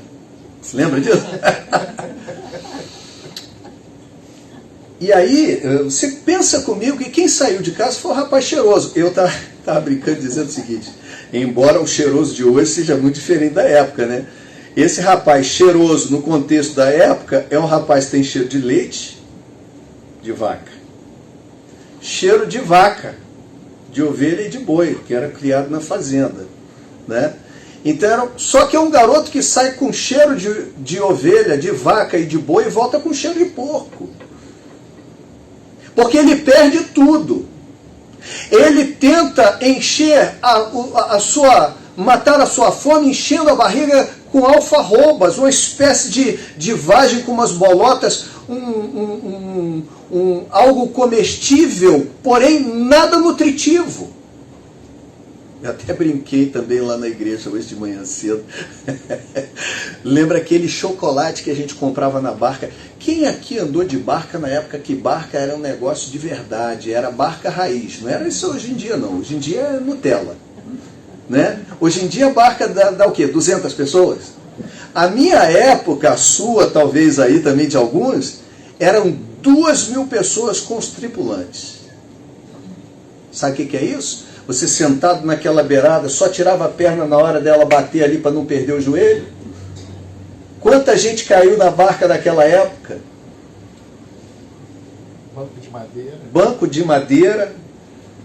Você lembra disso? E aí, você pensa comigo que quem saiu de casa foi o rapaz cheiroso. Eu estava brincando dizendo o seguinte, embora o cheiroso de hoje seja muito diferente da época, né? Esse rapaz cheiroso no contexto da época é um rapaz que tem cheiro de leite de vaca. Cheiro de vaca, de ovelha e de boi, que era criado na fazenda, né? Então, só que é um garoto que sai com cheiro de ovelha, de vaca e de boi e volta com cheiro de porco. Porque ele perde tudo. Ele tenta encher matar a sua fome enchendo a barriga com alfarrobas, uma espécie de vagem com umas bolotas, algo comestível, porém nada nutritivo. Eu até brinquei também lá na igreja hoje de manhã cedo. Lembra aquele chocolate que a gente comprava na barca? Quem aqui andou de barca na época que barca era um negócio de verdade? Era barca raiz. Não era isso hoje em dia, não. Hoje em dia é Nutella. Né? Hoje em dia a barca dá o quê? 200 pessoas? A minha época, a sua talvez aí também de alguns, eram 2.000 pessoas com os tripulantes. Sabe o que é isso? Você sentado naquela beirada, só tirava a perna na hora dela bater ali para não perder o joelho? Quanta gente caiu na barca daquela época? Banco de madeira. Banco de madeira,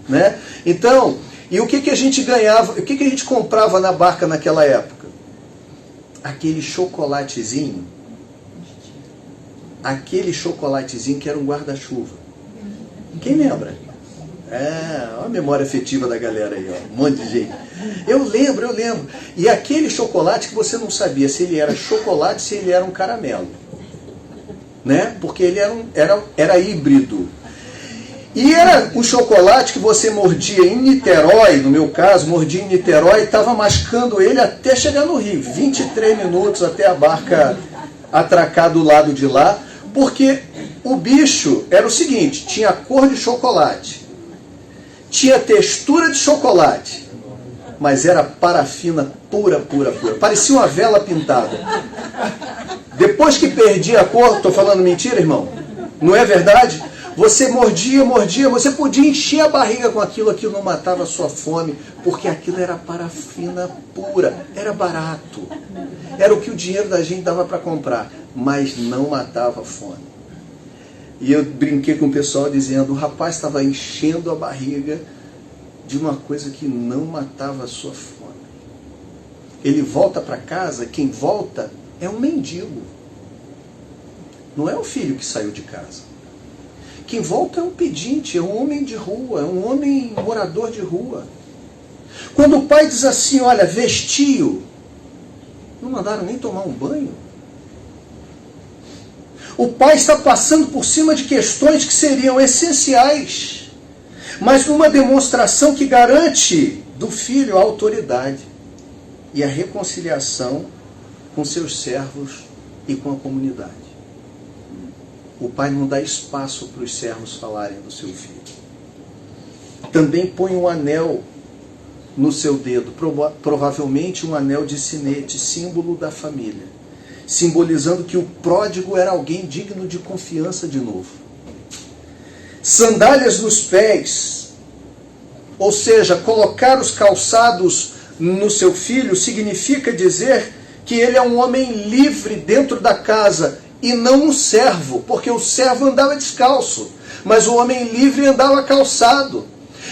né? Então, e o que a gente ganhava, o que a gente comprava na barca naquela época? Aquele chocolatezinho. Aquele chocolatezinho que era um guarda-chuva. Quem lembra? Olha a memória afetiva da galera aí, ó, um monte de gente. Eu lembro. E aquele chocolate que você não sabia se ele era chocolate, se ele era um caramelo. Né? Porque ele era híbrido. E era um chocolate que você mordia em Niterói, no meu caso, mordia em Niterói e estava mascando ele até chegar no Rio. 23 minutos até a barca atracar do lado de lá, porque o bicho era o seguinte, tinha cor de chocolate, tinha textura de chocolate, mas era parafina pura. Parecia uma vela pintada. Depois que perdia a cor, estou falando mentira, irmão? Não é verdade? Você mordia, você podia encher a barriga com aquilo não matava a sua fome, porque aquilo era parafina pura, era barato. Era o que o dinheiro da gente dava para comprar, mas não matava a fome. E eu brinquei com o pessoal dizendo, o rapaz estava enchendo a barriga de uma coisa que não matava a sua fome. Ele volta para casa, quem volta é um mendigo. Não é o filho que saiu de casa. Quem volta é um pedinte, é um homem de rua, é um homem morador de rua. Quando o pai diz assim, olha, vestiu, não mandaram nem tomar um banho. O pai está passando por cima de questões que seriam essenciais, mas numa demonstração que garante do filho a autoridade e a reconciliação com seus servos e com a comunidade. O pai não dá espaço para os servos falarem do seu filho. Também põe um anel no seu dedo, provavelmente um anel de sinete, símbolo da família, simbolizando que o pródigo era alguém digno de confiança de novo. Sandálias nos pés, ou seja, colocar os calçados no seu filho, significa dizer que ele é um homem livre dentro da casa e não um servo, porque o servo andava descalço, mas o homem livre andava calçado.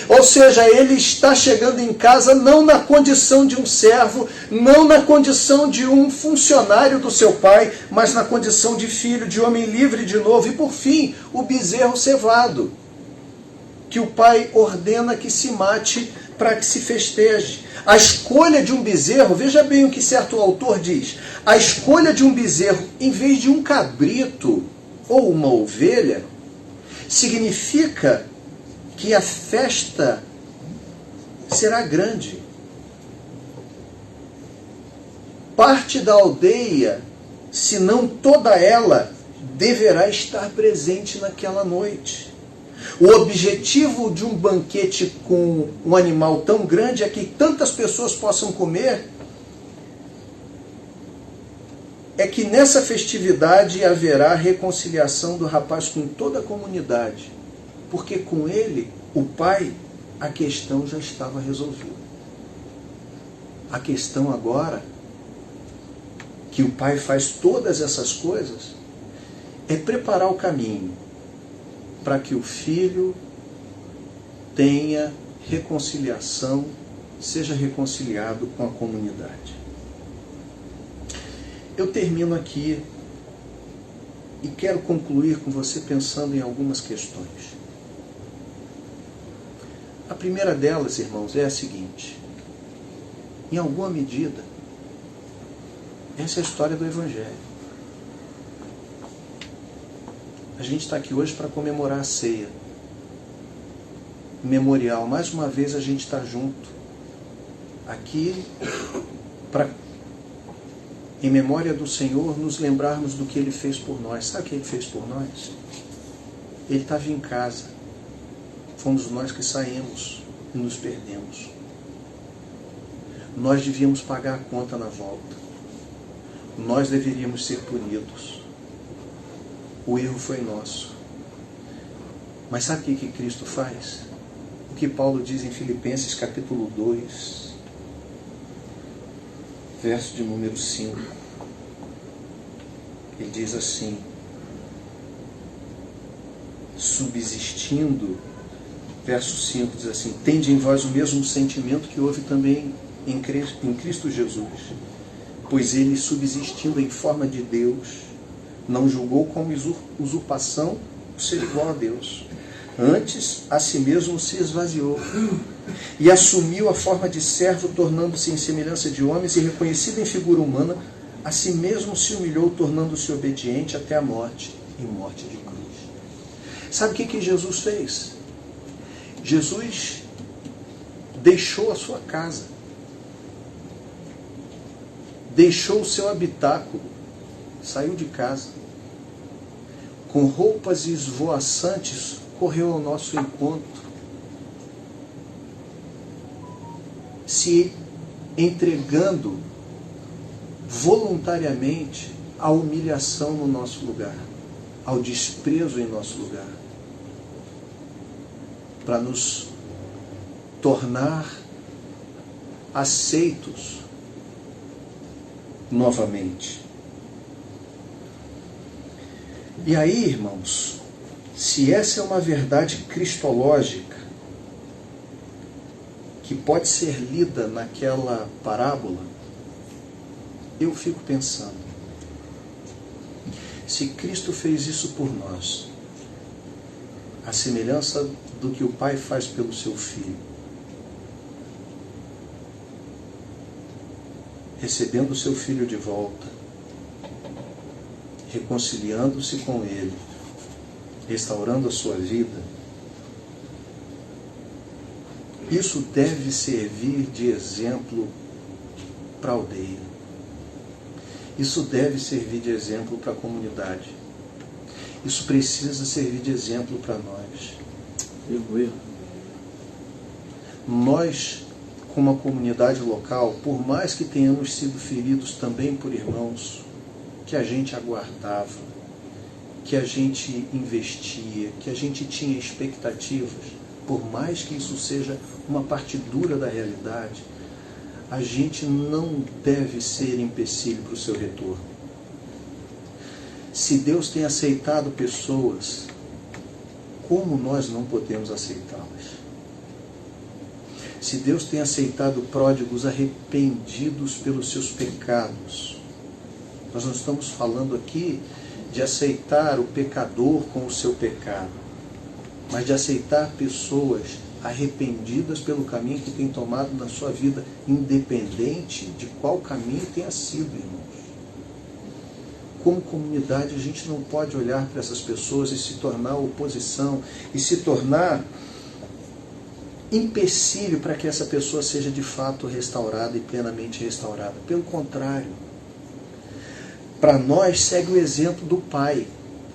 Ou seja, ele está chegando em casa não na condição de um servo, não na condição de um funcionário do seu pai, mas na condição de filho, de homem livre de novo. E por fim, o bezerro cevado, que o pai ordena que se mate para que se festeje. A escolha de um bezerro, veja bem o que certo autor diz, a escolha de um bezerro em vez de um cabrito ou uma ovelha, significa que a festa será grande. Parte da aldeia, se não toda ela, deverá estar presente naquela noite. O objetivo de um banquete com um animal tão grande é que tantas pessoas possam comer, é que nessa festividade haverá reconciliação do rapaz com toda a comunidade. Porque com ele, o pai, a questão já estava resolvida. A questão agora, que o pai faz todas essas coisas, é preparar o caminho para que o filho tenha reconciliação, seja reconciliado com a comunidade. Eu termino aqui e quero concluir com você pensando em algumas questões. A primeira delas, irmãos, é a seguinte: em alguma medida, essa é a história do Evangelho. A gente está aqui hoje para comemorar a ceia. Memorial, mais uma vez a gente está junto. Aqui, para, em memória do Senhor, nos lembrarmos do que Ele fez por nós. Sabe o que Ele fez por nós? Ele estava em casa. Fomos nós que saímos e nos perdemos. Nós devíamos pagar a conta na volta. Nós deveríamos ser punidos. O erro foi nosso. Mas sabe o que Cristo faz? O que Paulo diz em Filipenses capítulo 2, verso de número 5. Ele diz assim: subsistindo, verso 5 diz assim: tende em vós o mesmo sentimento que houve também em Cristo Jesus, pois ele, subsistindo em forma de Deus, não julgou como usurpação o ser igual a Deus. Antes, a si mesmo se esvaziou e assumiu a forma de servo, tornando-se em semelhança de homens, e reconhecido em figura humana, a si mesmo se humilhou, tornando-se obediente até a morte, e morte de cruz. Sabe o que Jesus fez? Jesus deixou a sua casa, deixou o seu habitáculo, saiu de casa, com roupas esvoaçantes, correu ao nosso encontro, se entregando voluntariamente à humilhação no nosso lugar, ao desprezo em nosso lugar, para nos tornar aceitos novamente. E aí, irmãos, se essa é uma verdade cristológica que pode ser lida naquela parábola, eu fico pensando, se Cristo fez isso por nós, a semelhança do que o Pai faz pelo seu Filho, recebendo o seu Filho de volta, reconciliando-se com Ele, restaurando a sua vida, isso deve servir de exemplo para a aldeia. Isso deve servir de exemplo para a comunidade. Isso precisa servir de exemplo para nós. Nós, como a comunidade local, por mais que tenhamos sido feridos também por irmãos que a gente aguardava, que a gente investia, que a gente tinha expectativas, por mais que isso seja uma parte dura da realidade, a gente não deve ser empecilho para o seu retorno. Se Deus tem aceitado pessoas, como nós não podemos aceitá-las? Se Deus tem aceitado pródigos arrependidos pelos seus pecados, nós não estamos falando aqui de aceitar o pecador com o seu pecado, mas de aceitar pessoas arrependidas pelo caminho que tem tomado na sua vida, independente de qual caminho tenha sido, irmãos. Como comunidade, a gente não pode olhar para essas pessoas e se tornar oposição, e se tornar empecilho para que essa pessoa seja de fato restaurada e plenamente restaurada. Pelo contrário, para nós segue o exemplo do Pai,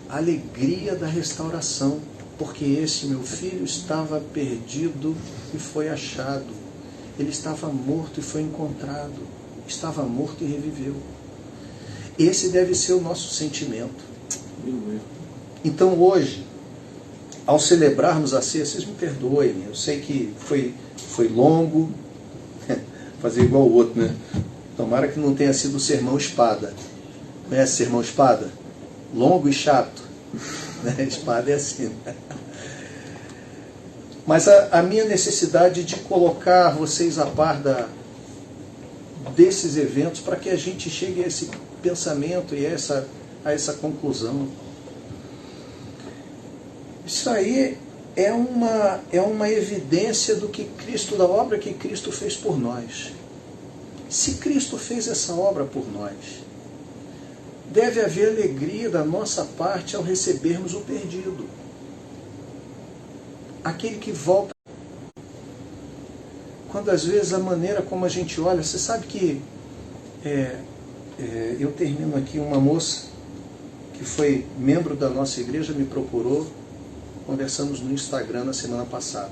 a alegria da restauração, porque esse meu filho estava perdido e foi achado, ele estava morto e foi encontrado, estava morto e reviveu. Esse deve ser o nosso sentimento. Então hoje, ao celebrarmos a ceia, vocês me perdoem, eu sei que foi longo, fazer igual o outro, né? Tomara que não tenha sido o sermão espada. Conhece sermão espada? Longo e chato. Espada é assim. Mas a minha necessidade de colocar vocês a par desses eventos para que a gente chegue a esse pensamento e a essa conclusão. Isso aí é uma evidência do que Cristo, da obra que Cristo fez por nós. Se Cristo fez essa obra por nós, deve haver alegria da nossa parte ao recebermos o perdido. Aquele que volta. Quando às vezes a maneira como a gente olha, você sabe que eu termino aqui, uma moça que foi membro da nossa igreja me procurou, conversamos no Instagram na semana passada.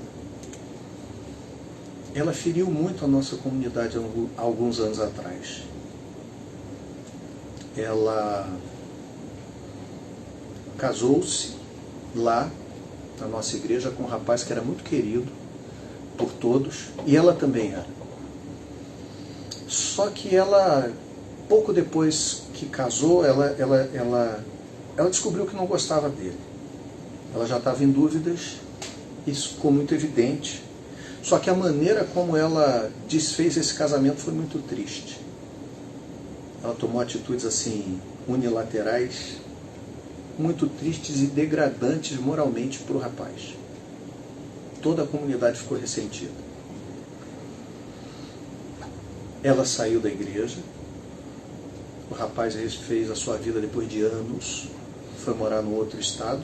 Ela feriu muito a nossa comunidade há alguns anos atrás. Ela casou-se lá na nossa igreja com um rapaz que era muito querido por todos, e ela também era. Só que ela, pouco depois que casou, ela descobriu que não gostava dele. Ela já estava em dúvidas, isso ficou muito evidente. Só que a maneira como ela desfez esse casamento foi muito triste. Ela tomou atitudes assim, unilaterais, muito tristes e degradantes moralmente para o rapaz. Toda a comunidade ficou ressentida. Ela saiu da igreja, o rapaz fez a sua vida depois de anos, foi morar num outro estado,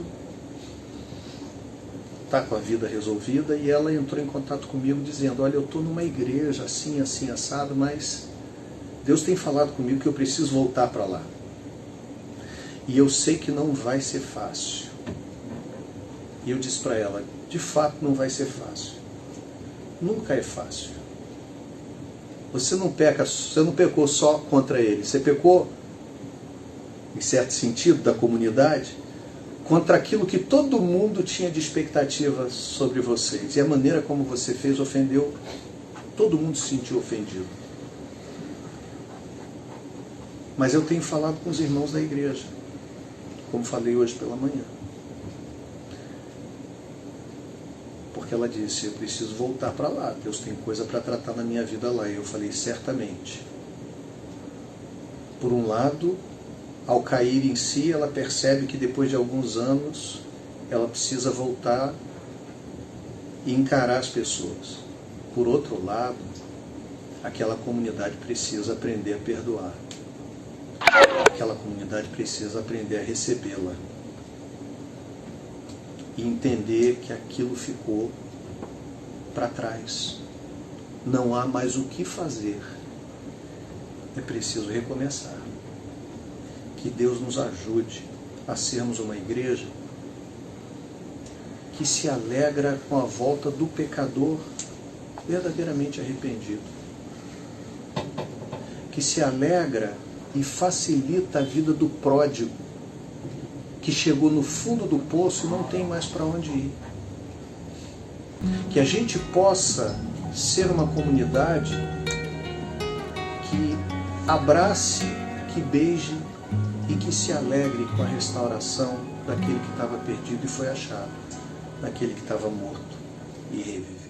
está com a vida resolvida, e ela entrou em contato comigo dizendo: olha, eu estou numa igreja assim, assim, assado, mas Deus tem falado comigo que eu preciso voltar para lá. E eu sei que não vai ser fácil. E eu disse para ela: de fato não vai ser fácil. Nunca é fácil. Você não pecou só contra ele, você pecou, em certo sentido, da comunidade, contra aquilo que todo mundo tinha de expectativa sobre vocês. E a maneira como você fez ofendeu, todo mundo se sentiu ofendido. Mas eu tenho falado com os irmãos da igreja, como falei hoje pela manhã. Porque ela disse: eu preciso voltar para lá, Deus tem coisa para tratar na minha vida lá. E eu falei: certamente. Por um lado, ao cair em si, ela percebe que depois de alguns anos ela precisa voltar e encarar as pessoas. Por outro lado, aquela comunidade precisa aprender a perdoar. Aquela comunidade precisa aprender a recebê-la e entender que aquilo ficou para trás. Não há mais o que fazer. É preciso recomeçar. Que Deus nos ajude a sermos uma igreja que se alegra com a volta do pecador verdadeiramente arrependido. Que se alegra e facilita a vida do pródigo, que chegou no fundo do poço e não tem mais para onde ir. Que a gente possa ser uma comunidade que abrace, que beije e que se alegre com a restauração daquele que estava perdido e foi achado, daquele que estava morto e reviveu.